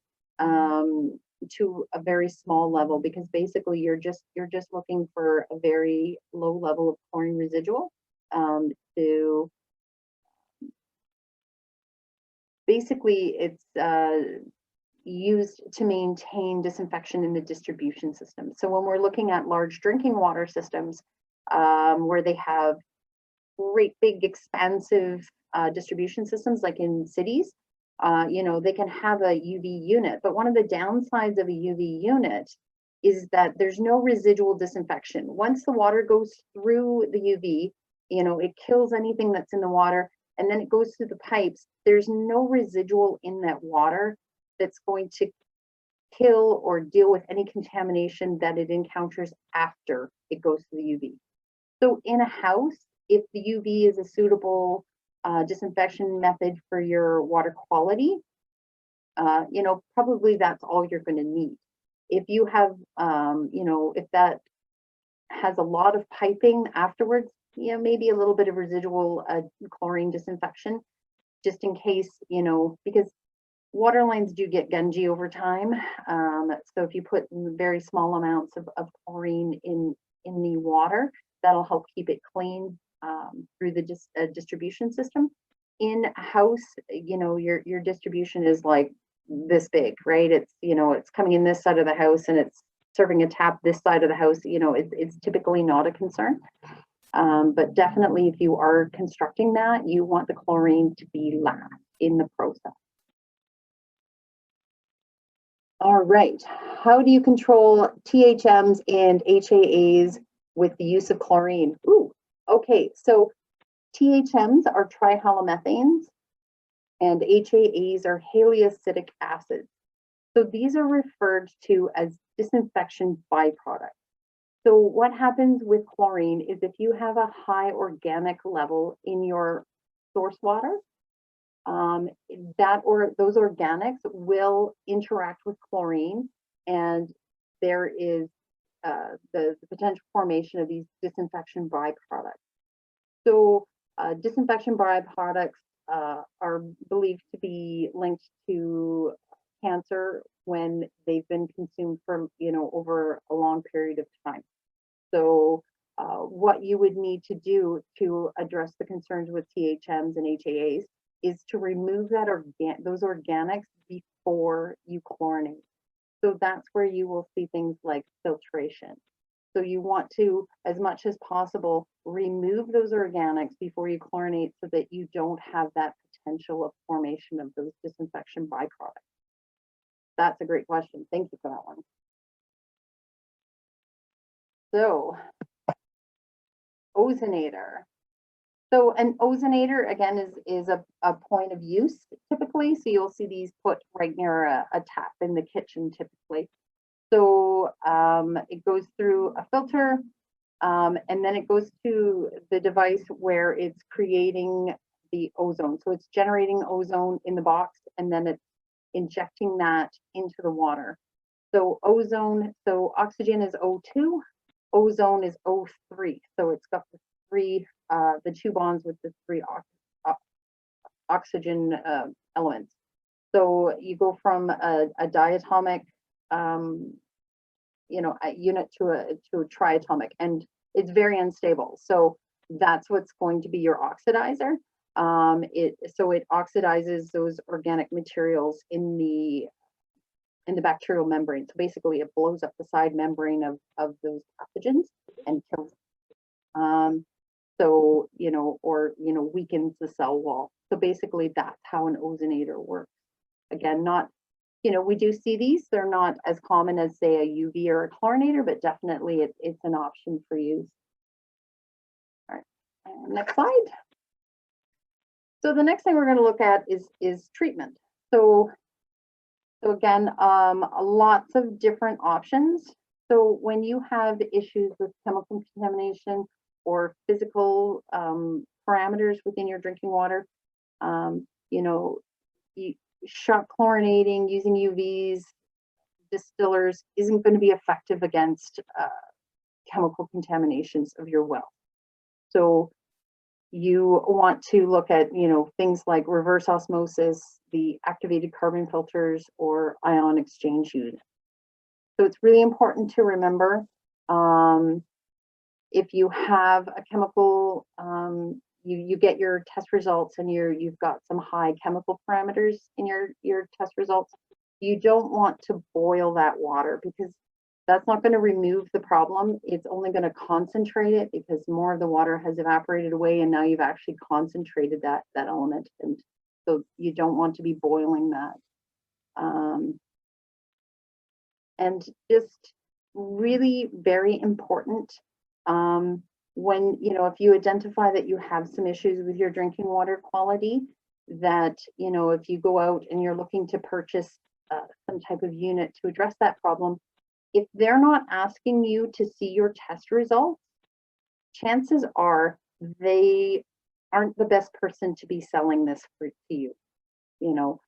to a very small level, because basically you're just looking for a very low level of chlorine residual to basically it's used to maintain disinfection in the distribution system. So when we're looking at large drinking water systems where they have great big expansive distribution systems, like in cities, they can have a UV unit, but one of the downsides of a UV unit is that there's no residual disinfection. Once the water goes through the UV, you know, it kills anything that's in the water, and then it goes through the pipes. There's no residual in that water that's going to kill or deal with any contamination that it encounters after it goes through the UV. So in a house, if the UV is a suitable disinfection method for your water quality, you know, probably that's all you're going to need. If you have, you know, if that has a lot of piping afterwards, you know, maybe a little bit of residual chlorine disinfection, just in case, you know, because water lines do get gungy over time. So if you put very small amounts of chlorine in the water, that'll help keep it clean through the distribution system. In a house, you know, your distribution is like this big, right? It's, you know, it's coming in this side of the house and it's serving a tap this side of the house. You know, it's typically not a concern. But definitely if you are constructing that, you want the chlorine to be last in the process. All right, how do you control THMs and HAAs with the use of chlorine? Ooh, okay, so THMs are trihalomethanes and HAAs are haloacetic acids. So these are referred to as disinfection byproducts. So what happens with chlorine is if you have a high organic level in your source water, those organics will interact with chlorine, and there is the potential formation of these disinfection byproducts. So disinfection byproducts are believed to be linked to cancer when they've been consumed for, you know, over a long period of time. So what you would need to do to address the concerns with THMs and HAAs is to remove those organics before you chlorinate. So that's where you will see things like filtration. So you want to, as much as possible, remove those organics before you chlorinate so that you don't have that potential of formation of those disinfection byproducts. That's a great question. Thank you for that one. So, ozonator. So an ozonator, again, is a point of use typically. So you'll see these put right near a tap in the kitchen typically. So it goes through a filter and then it goes to the device where it's creating the ozone. So it's generating ozone in the box and then it's injecting that into the water. So ozone, so oxygen is O2, ozone is O3. So it's got the two bonds with the three oxygen elements. So you go from a diatomic, you know, a unit to a triatomic, and it's very unstable. So that's what's going to be your oxidizer. So it oxidizes those organic materials in the bacterial membrane. So basically it blows up the side membrane of those pathogens and kills them. So, you know, or, you know, weakens the cell wall. So basically that's how an ozonator works. Again, not, you know, we do see these, they're not as common as say a UV or a chlorinator, but definitely it's an option for use. All right, next slide. So the next thing we're going to look at is treatment. So again, lots of different options. So when you have issues with chemical contamination or physical parameters within your drinking water, you know, shock chlorinating, using UVs, distillers isn't going to be effective against chemical contaminations of your well. So you want to look at, you know, things like reverse osmosis, the activated carbon filters, or ion exchange units. So it's really important to remember if you have a chemical, you get your test results and you've got some high chemical parameters in your test results, you don't want to boil that water because that's not going to remove the problem. It's only going to concentrate it because more of the water has evaporated away and now you've actually concentrated that element. And so you don't want to be boiling that. And just really very important. When, you know, if you identify that you have some issues with your drinking water quality, that, you know, if you go out and you're looking to purchase some type of unit to address that problem, if they're not asking you to see your test results, chances are they aren't the best person to be selling this to you. You know,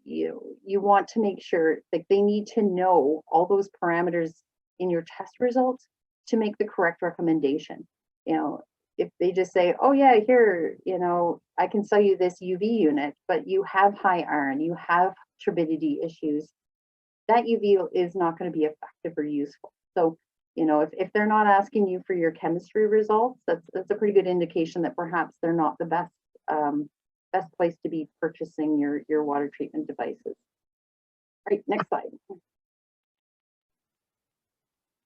you want to make sure, like, they need to know all those parameters in your test results to make the correct recommendation. You know, if they just say, oh yeah, here, you know, I can sell you this UV unit, but you have high iron, you have turbidity issues, that UV is not going to be effective or useful. So, you know, if they're not asking you for your chemistry results, that's a pretty good indication that perhaps they're not the best best place to be purchasing your water treatment devices. All right, next slide.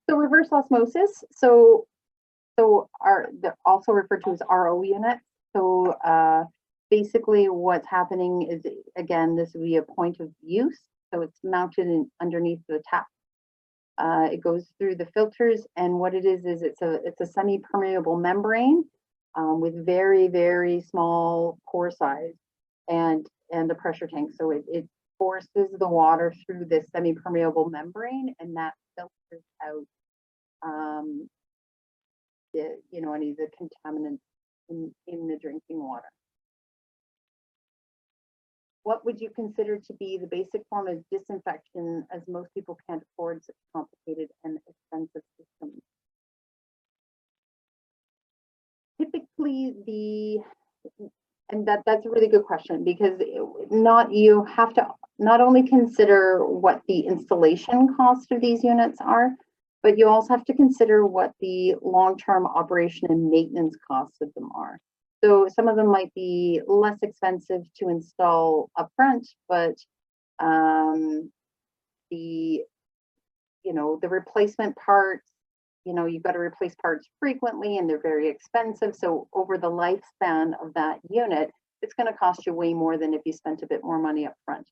So reverse osmosis. So also referred to as RO units. So basically what's happening is, again, this would be a point of use. So it's mounted underneath the tap. It goes through the filters, and what it is it's a semi-permeable membrane with very, very small pore size and a pressure tank. So it forces the water through this semi-permeable membrane, and that filters out you know, any of the contaminants in the drinking water. What would you consider to be the basic form of disinfection, as most people can't afford such complicated and expensive systems? Typically and that's a really good question, because you have to not only consider what the installation cost of these units are, but you also have to consider what the long-term operation and maintenance costs of them are. So some of them might be less expensive to install upfront, but the replacement parts, you know, you've got to replace parts frequently and they're very expensive. So over the lifespan of that unit, it's going to cost you way more than if you spent a bit more money upfront.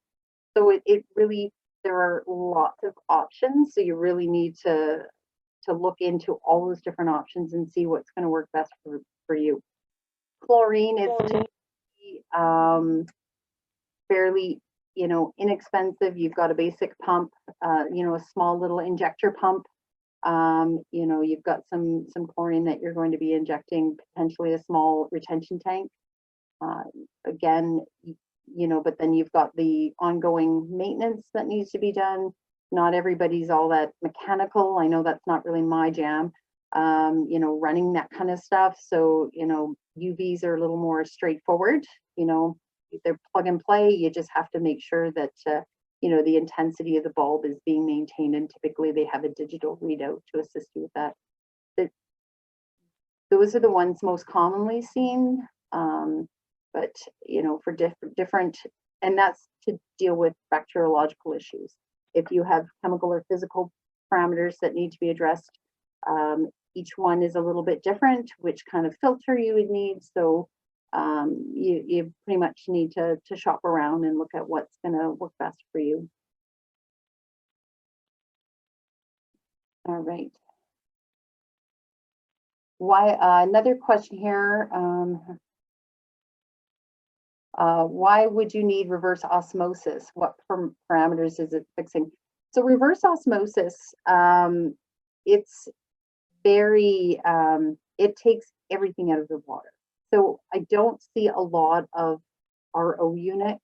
So it really, there are lots of options. So you really need to look into all those different options and see what's going to work best for you. Chlorine is typically fairly, you know, inexpensive. You've got a basic pump, you know, a small little injector pump. You know, you've got some chlorine that you're going to be injecting, potentially a small retention tank. Again, you know, but then you've got the ongoing maintenance that needs to be done. Not everybody's all that mechanical. I know that's not really my jam, you know, running that kind of stuff. So, you know, UVs are a little more straightforward, you know, they're plug and play. You just have to make sure that, you know, the intensity of the bulb is being maintained, and typically they have a digital readout to assist you with that. Those are the ones most commonly seen, but, you know, for different, and that's to deal with bacteriological issues. If you have chemical or physical parameters that need to be addressed, each one is a little bit different, which kind of filter you would need. So you pretty much need to shop around and look at what's going to work best for you. All right. Why, another question here. Why would you need reverse osmosis? What parameters is it fixing? So reverse osmosis, it's very, it takes everything out of the water. So I don't see a lot of RO units.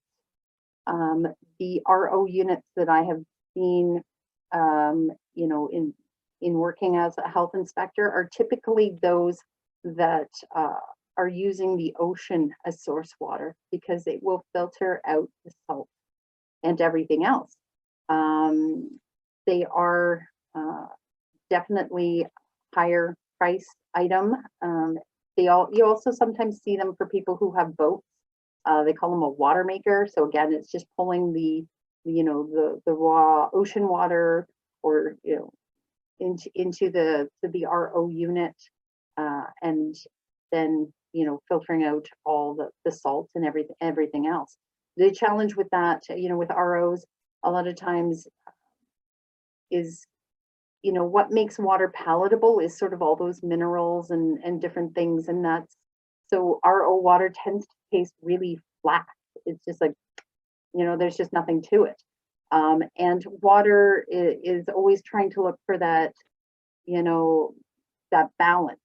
The RO units that I have seen, you know, in working as a health inspector are typically those that are using the ocean as source water, because it will filter out the salt and everything else. They are definitely higher price item. You also sometimes see them for people who have boats. They call them a water maker. So again, it's just pulling the raw ocean water, or, you know, into the RO unit, and then, you know, filtering out all the salt and everything else. The challenge with that, you know, with ROs, a lot of times is you know, what makes water palatable is sort of all those minerals and different things. And that's, so RO water tends to taste really flat. It's just like, you know, there's just nothing to it. And water is always trying to look for that, you know, that balance.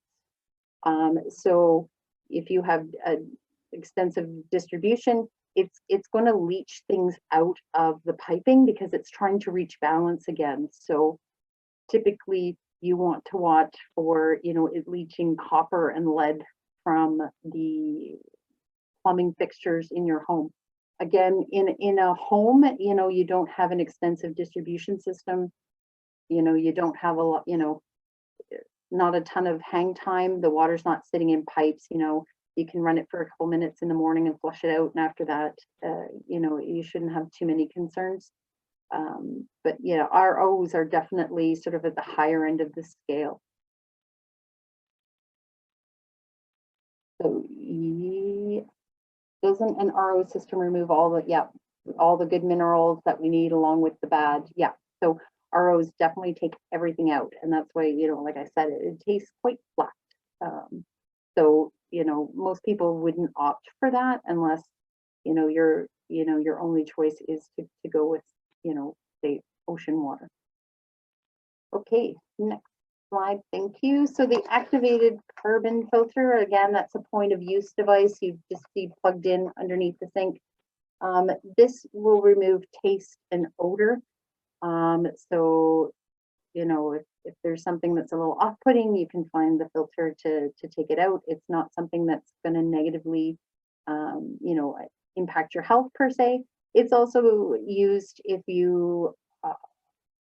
So if you have an extensive distribution, it's going to leach things out of the piping because it's trying to reach balance again. So typically you want to watch for, you know, it leaching copper and lead from the plumbing fixtures in your home. Again, in a home, you know, you don't have an extensive distribution system. You know, you don't have a lot, you know, not a ton of hang time. The water's not sitting in pipes, you know, you can run it for a couple minutes in the morning and flush it out. And after that, you know, you shouldn't have too many concerns. But yeah, ROs are definitely sort of at the higher end of the scale. So yeah, doesn't an RO system remove all the, yeah, all the good minerals that we need along with the bad? Yeah, so ROs definitely take everything out. And that's why, you know, like I said, it tastes quite flat. So, you know, most people wouldn't opt for that unless, you know, your only choice is to go with, you know, say ocean water. Okay, next slide, thank you. So the activated carbon filter, again, that's a point of use device. You just see plugged in underneath the sink. This will remove taste and odor. So, you know, if there's something that's a little off-putting, you can find the filter to take it out. It's not something that's going to negatively, you know, impact your health per se. It's also used if you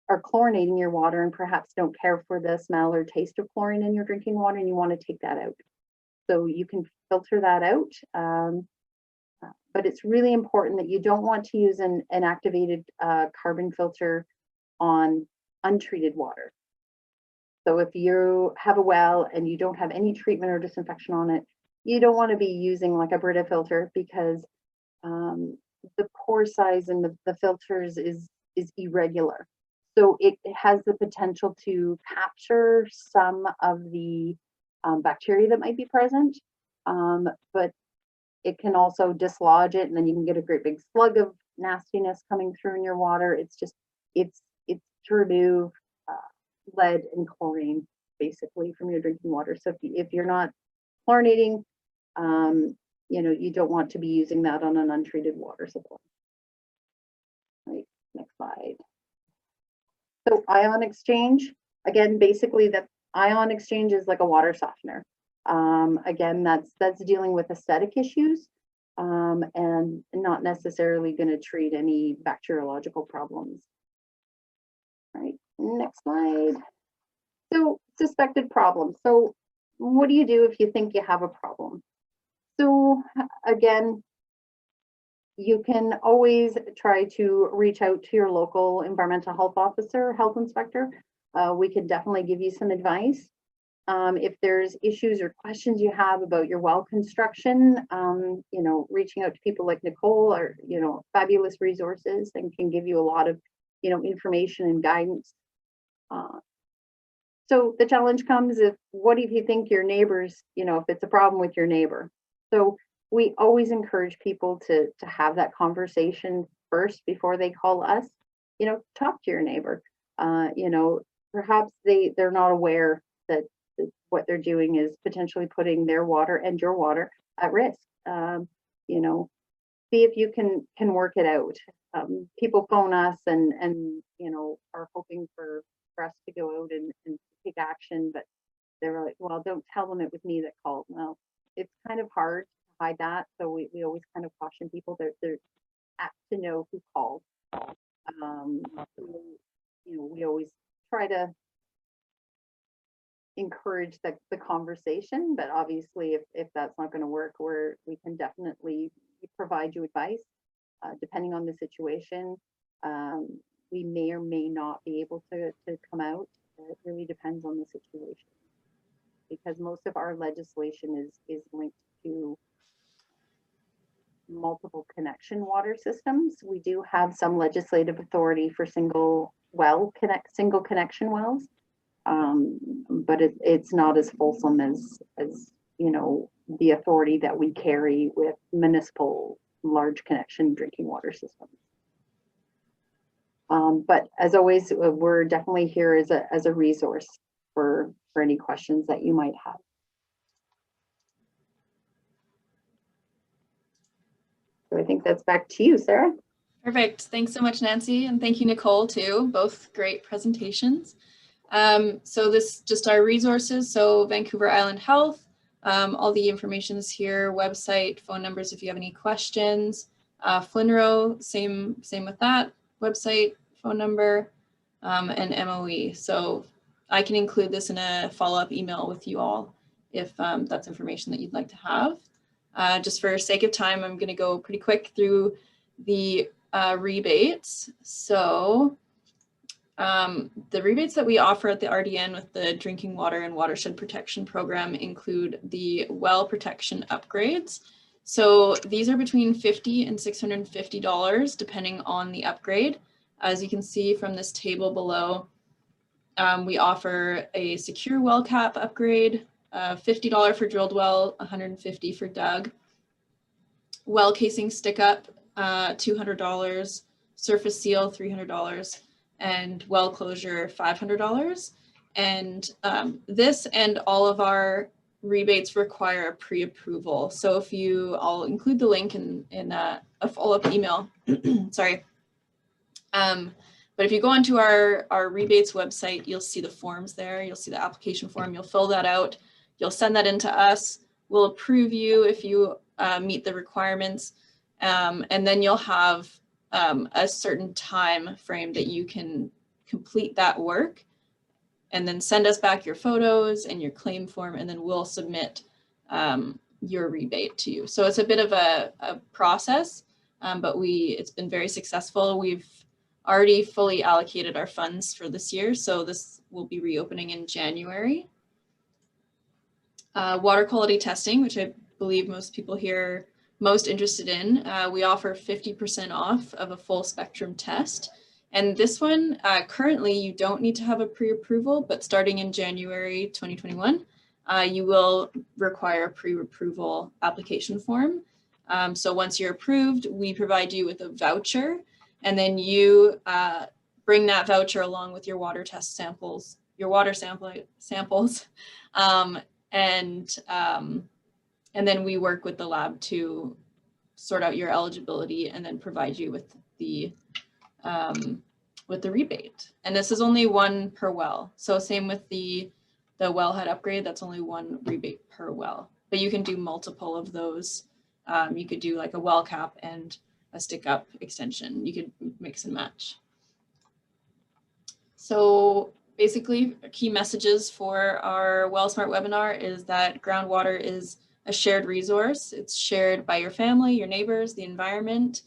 are chlorinating your water and perhaps don't care for the smell or taste of chlorine in your drinking water and you want to take that out. So you can filter that out. But it's really important that you don't want to use an activated carbon filter on untreated water. So if you have a well and you don't have any treatment or disinfection on it, you don't want to be using like a Brita filter because the pore size in the filters is irregular. So it has the potential to capture some of the bacteria that might be present, but it can also dislodge it, and then you can get a great big slug of nastiness coming through in your water. It's just, it's to remove lead and chlorine basically from your drinking water. So if you're not chlorinating, you know, you don't want to be using that on an untreated water supply. Right, next slide. So ion exchange, again, basically that ion exchange is like a water softener. Again, that's dealing with aesthetic issues and not necessarily going to treat any bacteriological problems. All right, next slide. So suspected problems. So what do you do if you think you have a problem? So again, you can always try to reach out to your local environmental health officer, health inspector. We can definitely give you some advice. If there's issues or questions you have about your well construction, you know, reaching out to people like Nicole are, you know, fabulous resources and can give you a lot of, you know, information and guidance. So the challenge comes if, what if you think your neighbors, you know, if it's a problem with your neighbor? So we always encourage people to have that conversation first before they call us. You know, talk to your neighbor. You know, perhaps they're not aware that what they're doing is potentially putting their water and your water at risk. You know, see if you can work it out. People phone us and you know, are hoping for us to go out and take action, but they're like, well, don't tell them it was me that called. Well, it's kind of hard to hide that, so we always kind of caution people that they're apt to know who called. You know, we always try to encourage the conversation, but obviously if that's not going to work, we can definitely provide you advice depending on the situation. We may or may not be able to come out. It really depends on the situation, because most of our legislation is linked to multiple connection water systems. We do have some legislative authority for single connection wells. but it's not as fulsome as you know, the authority that we carry with municipal large connection drinking water systems. But as always, we're definitely here as a resource for any questions that you might have. So I think that's back to you, Sarah. Perfect. Thanks so much, Nancy. And thank you, Nicole, too. Both great presentations. So this just our resources. So Vancouver Island Health, all the information is here, website, phone numbers if you have any questions. FLNRORD, same with that, website, phone number, and MOE. So I can include this in a follow-up email with you all if that's information that you'd like to have. Just for sake of time, I'm going to go pretty quick through the rebates. So the rebates that we offer at the RDN with the Drinking Water and Watershed Protection Program include the well protection upgrades. So these are between $50 and $650 depending on the upgrade. As you can see from this table below, we offer a secure well cap upgrade, $50 for drilled well, $150 for dug. Well casing stick up, $200, surface seal, $300, and well closure, $500. And this and all of our rebates require a pre-approval. So if you, I'll include the link in a follow-up email, sorry. But if you go onto our rebates website, you'll see the forms there. You'll see the application form. You'll fill that out. You'll send that in to us. We'll approve you if you meet the requirements. And then you'll have a certain time frame that you can complete that work and then send us back your photos and your claim form, and then we'll submit your rebate to you. So it's a bit of a process, but it's been very successful. We've already fully allocated our funds for this year, so this will be reopening in January. Water quality testing, which I believe most people here are most interested in. We offer 50% off of a full spectrum test. And this one, currently you don't need to have a pre-approval, but starting in January 2021, you will require a pre-approval application form. So once you're approved, we provide you with a voucher, and then you bring that voucher along with your water test samples, your water samples, and then we work with the lab to sort out your eligibility and then provide you with the rebate. And this is only one per well. So same with the wellhead upgrade, that's only one rebate per well. But you can do multiple of those. You could do like a well cap and a stick up extension. You could mix and match. So basically, key messages for our WellSmart webinar is that groundwater is a shared resource. It's shared by your family, your neighbors, the environment.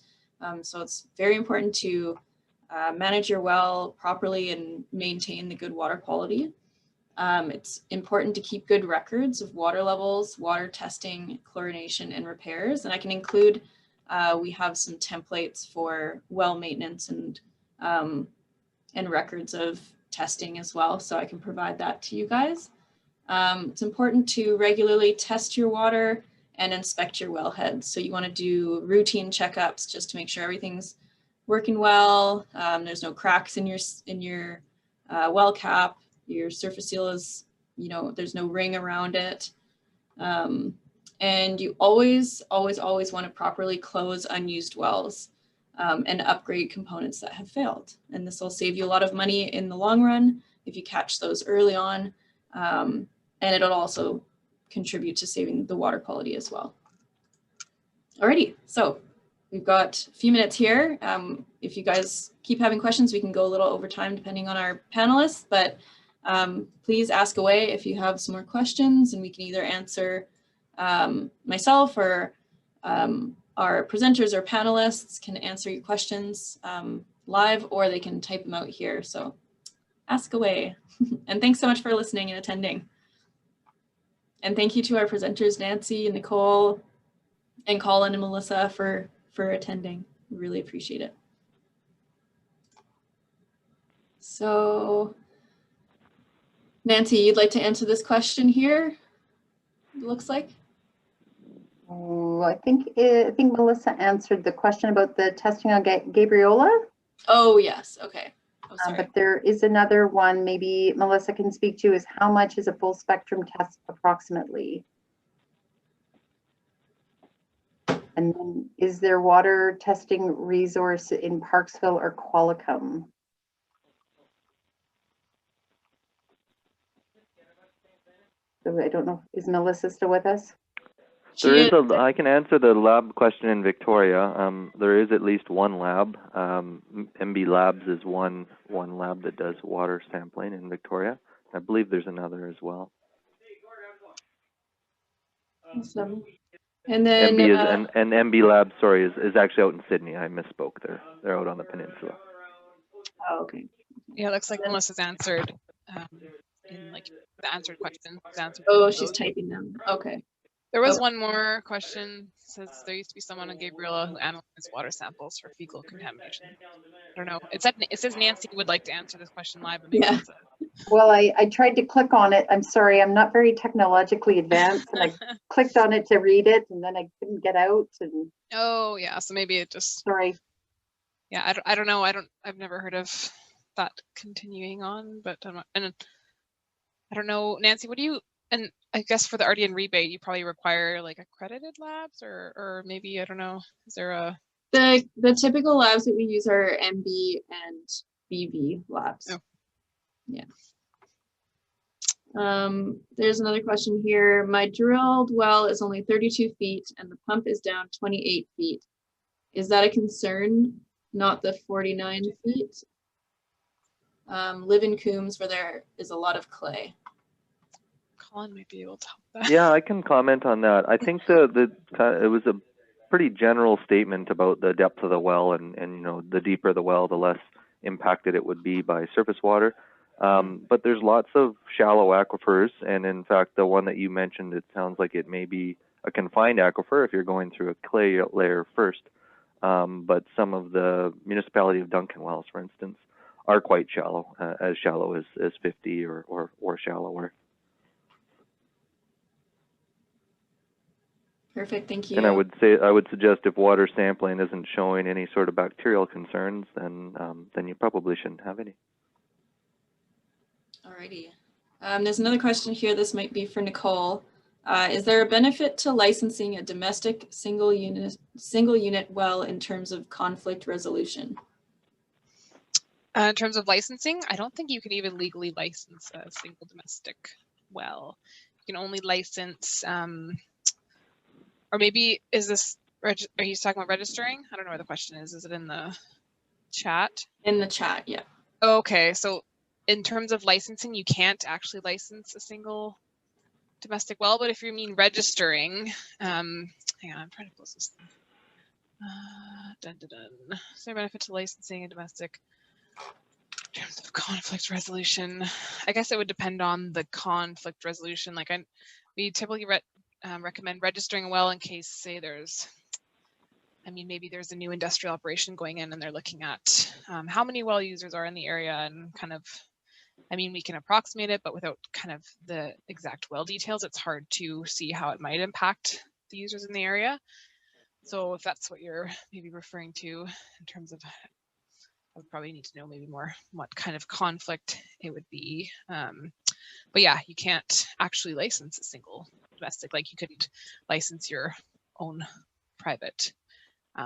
So it's very important to manage your well properly and maintain the good water quality. It's important to keep good records of water levels, water testing, chlorination, and repairs. And I can include, we have some templates for well maintenance and records of testing as well. So I can provide that to you guys. It's important to regularly test your water and inspect your wellheads. So you want to do routine checkups just to make sure everything's working well. There's no cracks in your well cap. Your surface seal is, there's no ring around it. And you always want to properly close unused wells and upgrade components that have failed. And this will save you a lot of money in the long run if you catch those early on. And it'll also contribute to saving the water quality as well. Alrighty, so we've got a few minutes here. If you guys keep having questions, we can go a little over time depending on our panelists, but please ask away if you have some more questions, and we can either answer myself or our presenters or panelists can answer your questions live, or they can type them out here. So ask away. And thanks so much for listening and attending. And thank you to our presenters, Nancy and Nicole and Colin and Melissa for attending. We really appreciate it. So Nancy, you'd like to answer this question here? It looks like. Oh, I think Melissa answered the question about the testing on Gabriola. Oh, yes. Okay. Oh, sorry. But there is another one maybe Melissa can speak to, is how much is a full spectrum test approximately? And then is there water testing resource in Parksville or Qualicum? So I don't know, is Melissa still with us? I can answer the lab question in Victoria. There is at least one lab. MB Labs is one lab that does water sampling in Victoria. I believe there's another as well. Awesome. And then MB Labs, sorry, is actually out in Sydney. I misspoke. They're out on the peninsula. oh, okay. Yeah, it looks like Melissa's answered in like the answered questions. Oh, she's typing them. Okay. There was one more question. It says there used to be someone in Gabriola who analyzed water samples for fecal contamination. I don't know. It says Nancy would like to answer this question live. But yeah. Well, I tried to click on it. I'm sorry, I'm not very technologically advanced, and I clicked on it to read it, and then I couldn't get out. And oh yeah, so maybe it just. Sorry. Yeah, I don't know. I've never heard of that continuing on, but and I don't know, Nancy. What do you? And I guess for the RDN rebate, you probably require like accredited labs, or maybe I don't know. Is there a the typical labs that we use are MB and BV labs. Oh. Yeah. There's another question here. My drilled well is only 32 feet and the pump is down 28 feet. Is that a concern? Not the 49 feet? Live in Coombs where there is a lot of clay. Colin might be able to help that. Yeah, I can comment on that. I think it was a pretty general statement about the depth of the well, and you know, the deeper the well, the less impacted it would be by surface water. But there's lots of shallow aquifers, and in fact, the one that you mentioned, it sounds like it may be a confined aquifer if you're going through a clay layer first. But some of the municipality of Duncan wells, for instance, are quite shallow as 50 or shallower. Perfect, thank you. And I would suggest if water sampling isn't showing any sort of bacterial concerns, then you probably shouldn't have any. Alrighty. There's another question here. This might be for Nicole. Is there a benefit to licensing a domestic single unit well in terms of conflict resolution? In terms of licensing, I don't think you can even legally license a single domestic well. You can only license, or maybe is this, are you talking about registering? I don't know where the question is. Is it in the chat? In the chat, yeah. Okay, so in terms of licensing, you can't actually license a single domestic well, but if you mean registering, hang on, I'm trying to close this thing. Is there a benefit to licensing a domestic in terms of conflict resolution? I guess it would depend on the conflict resolution. Like we typically recommend registering a well in case, say maybe there's a new industrial operation going in and they're looking at how many well users are in the area and kind of, we can approximate it, but without kind of the exact well details, it's hard to see how it might impact the users in the area. So if that's what you're maybe referring to in terms of, I would probably need to know maybe more what kind of conflict it would be. But yeah, you can't actually license a single domestic, like you couldn't license your own private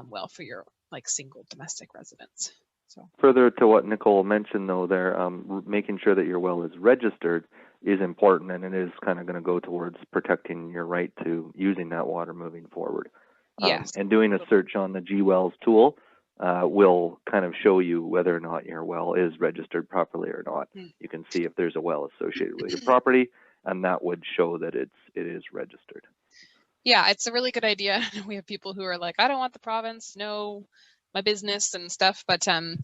well for your like single domestic residence. So further to what Nicole mentioned though there, making sure that your well is registered is important, and it is kind of going to go towards protecting your right to using that water moving forward. Yes. And doing a search on the GWells tool will kind of show you whether or not your well is registered properly or not. You can see if there's a well associated with your property, and that would show that it is registered. Yeah, it's a really good idea. We have people who are like, I don't want the province, no, my business and stuff, but you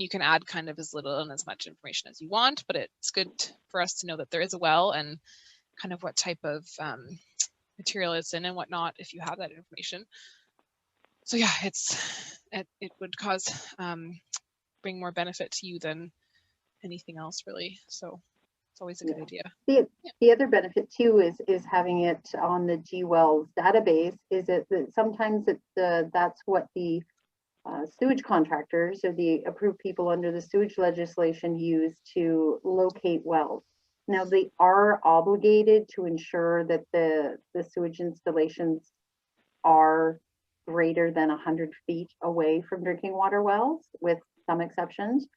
can add kind of as little and as much information as you want, but it's good for us to know that there is a well and kind of what type of material it's in and whatnot if you have that information. So yeah, it would bring more benefit to you than anything else really. So it's always a good idea. The other benefit too is having it on the GWells database. Is that sometimes that's what the sewage contractors or the approved people under the sewage legislation use to locate wells. Now they are obligated to ensure that the sewage installations are greater than 100 feet away from drinking water wells, with some exceptions.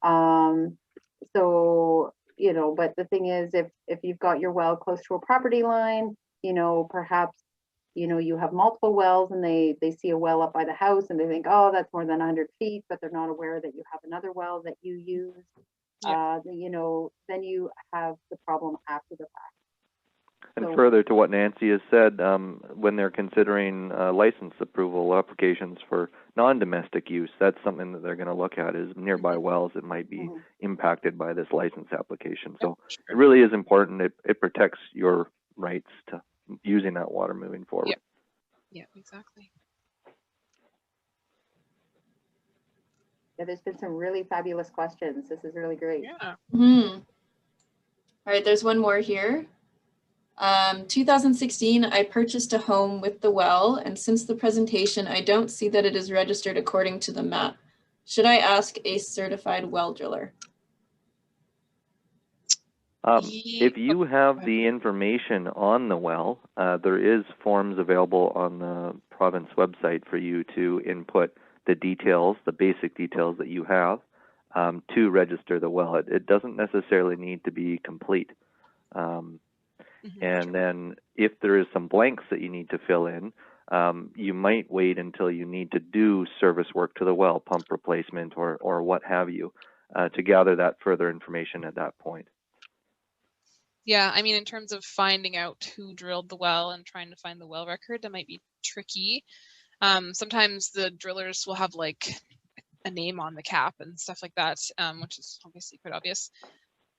So, you know, but the thing is, if you've got your well close to a property line, you know, perhaps, you know, you have multiple wells and they see a well up by the house and they think, oh, that's more than 100 feet, but they're not aware that you have another well that you use. Yeah. You know, then you have the problem after the fact. And So, further to what Nancy has said, when they're considering license approval applications for non-domestic use, that's something that they're going to look at, is nearby wells that might be impacted by this license application. So it really is important. It protects your rights to using that water moving forward. Yeah, exactly. yeah, there's been some really fabulous questions. This is really great. Yeah. All right, there's one more here. 2016, I purchased a home with the well, and since the presentation, I don't see that it is registered according to the map. Should I ask a certified well driller? If you have the information on the well, there is forms available on the province website for you to input the details, the basic details that you have to register the well. It doesn't necessarily need to be complete. And then if there is some blanks that you need to fill in, you might wait until you need to do service work to the well, pump replacement or what have you, to gather that further information at that point. Yeah, I mean, in terms of finding out who drilled the well and trying to find the well record, that might be tricky. Sometimes the drillers will have like a name on the cap and stuff like that, which is obviously quite obvious.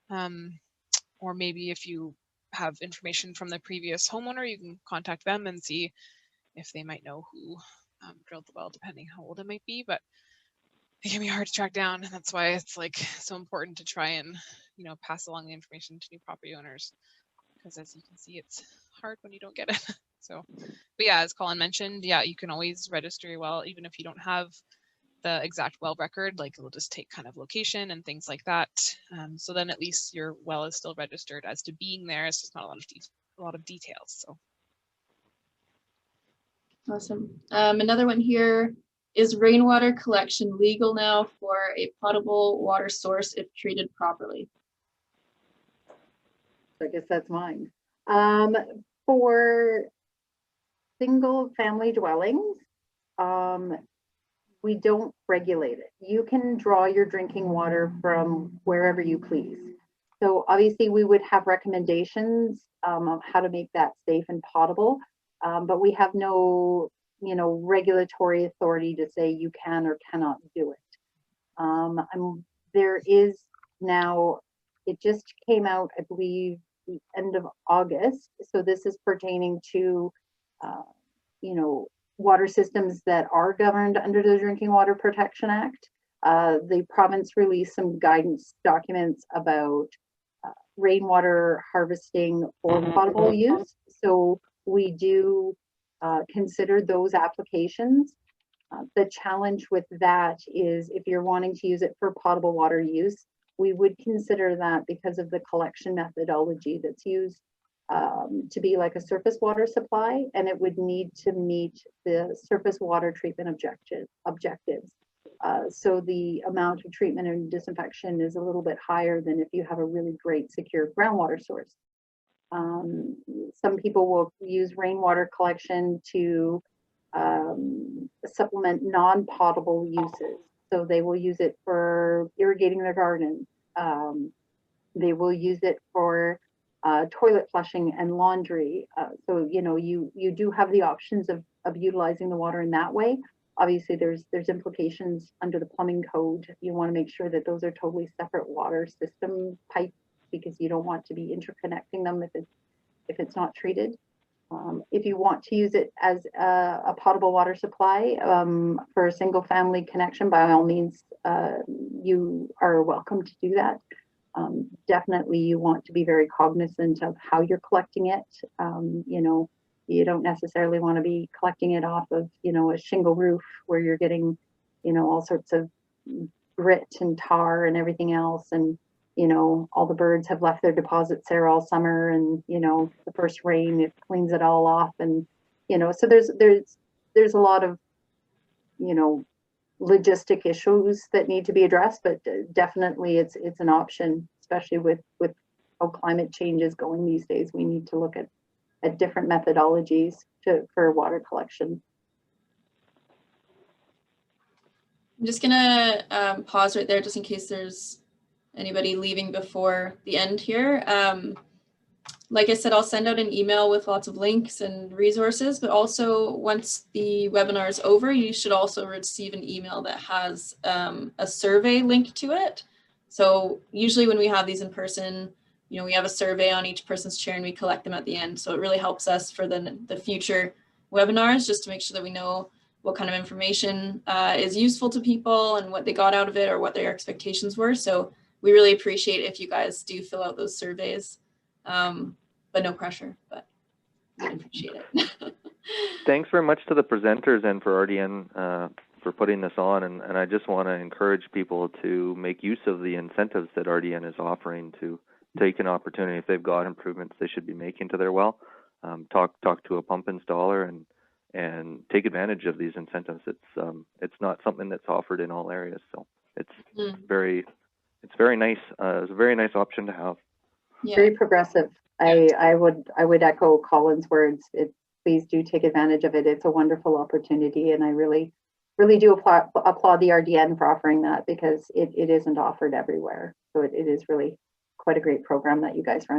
Or maybe if you have information from the previous homeowner, you can contact them and see if they might know who drilled the well, depending how old it might be. But it can be hard to track down, and that's why it's like so important to try and, you know, pass along the information to new property owners, because as you can see, it's hard when you don't get it. So, but yeah, as Colin mentioned, yeah, you can always register your well, even if you don't have the exact well record. Like, it'll just take kind of location and things like that. So then at least your well is still registered as to being there. It's just not a lot of details. So Awesome. Another one here. Is rainwater collection legal now for a potable water source if treated properly? I guess that's mine. For single family dwellings, we don't regulate it. You can draw your drinking water from wherever you please. So obviously we would have recommendations of how to make that safe and potable, but we have no, you know, regulatory authority to say you can or cannot do it. There is now, it just came out, I believe, the end of August. So this is pertaining to, you know, water systems that are governed under the Drinking Water Protection Act. The province released some guidance documents about rainwater harvesting for potable use. So we do consider those applications. The challenge with that is if you're wanting to use it for potable water use, we would consider that because of the collection methodology that's used to be like a surface water supply, and it would need to meet the surface water treatment objectives. So the amount of treatment and disinfection is a little bit higher than if you have a really great secure groundwater source. Some people will use rainwater collection to supplement non-potable uses. So they will use it for irrigating their gardens. They will use it for toilet flushing and laundry. So, you know, you do have the options of utilizing the water in that way. Obviously, there's implications under the plumbing code. You want to make sure that those are totally separate water system pipes, because you don't want to be interconnecting them if it's not treated. If you want to use it as a potable water supply for a single family connection, by all means, you are welcome to do that. Definitely you want to be very cognizant of how you're collecting it. You know, you don't necessarily want to be collecting it off of, you know, a shingle roof where you're getting, you know, all sorts of grit and tar and everything else. And, you know, all the birds have left their deposits there all summer, and, you know, the first rain, it cleans it all off. And, you know, so there's a lot of, you know, logistic issues that need to be addressed, but definitely it's an option, especially with how climate change is going these days. We need to look at different methodologies for water collection. I'm just gonna pause right there just in case there's anybody leaving before the end here. Like I said, I'll send out an email with lots of links and resources, but also once the webinar is over, you should also receive an email that has a survey link to it. So usually when we have these in person, you know, we have a survey on each person's chair and we collect them at the end. So it really helps us for the future webinars, just to make sure that we know what kind of information is useful to people and what they got out of it or what their expectations were. So we really appreciate if you guys do fill out those surveys, but no pressure, but we appreciate it. Thanks very much to the presenters and for RDN for putting this on. And I just want to encourage people to make use of the incentives that RDN is offering to take an opportunity. If they've got improvements they should be making to their well, talk to a pump installer and take advantage of these incentives. It's not something that's offered in all areas, so it's very nice. It's a very nice option to have. Yeah. Very progressive. I would echo Colin's words. Please do take advantage of it. It's a wonderful opportunity, and I really do applaud the RDN for offering that, because it isn't offered everywhere. So it is really quite a great program that you guys run.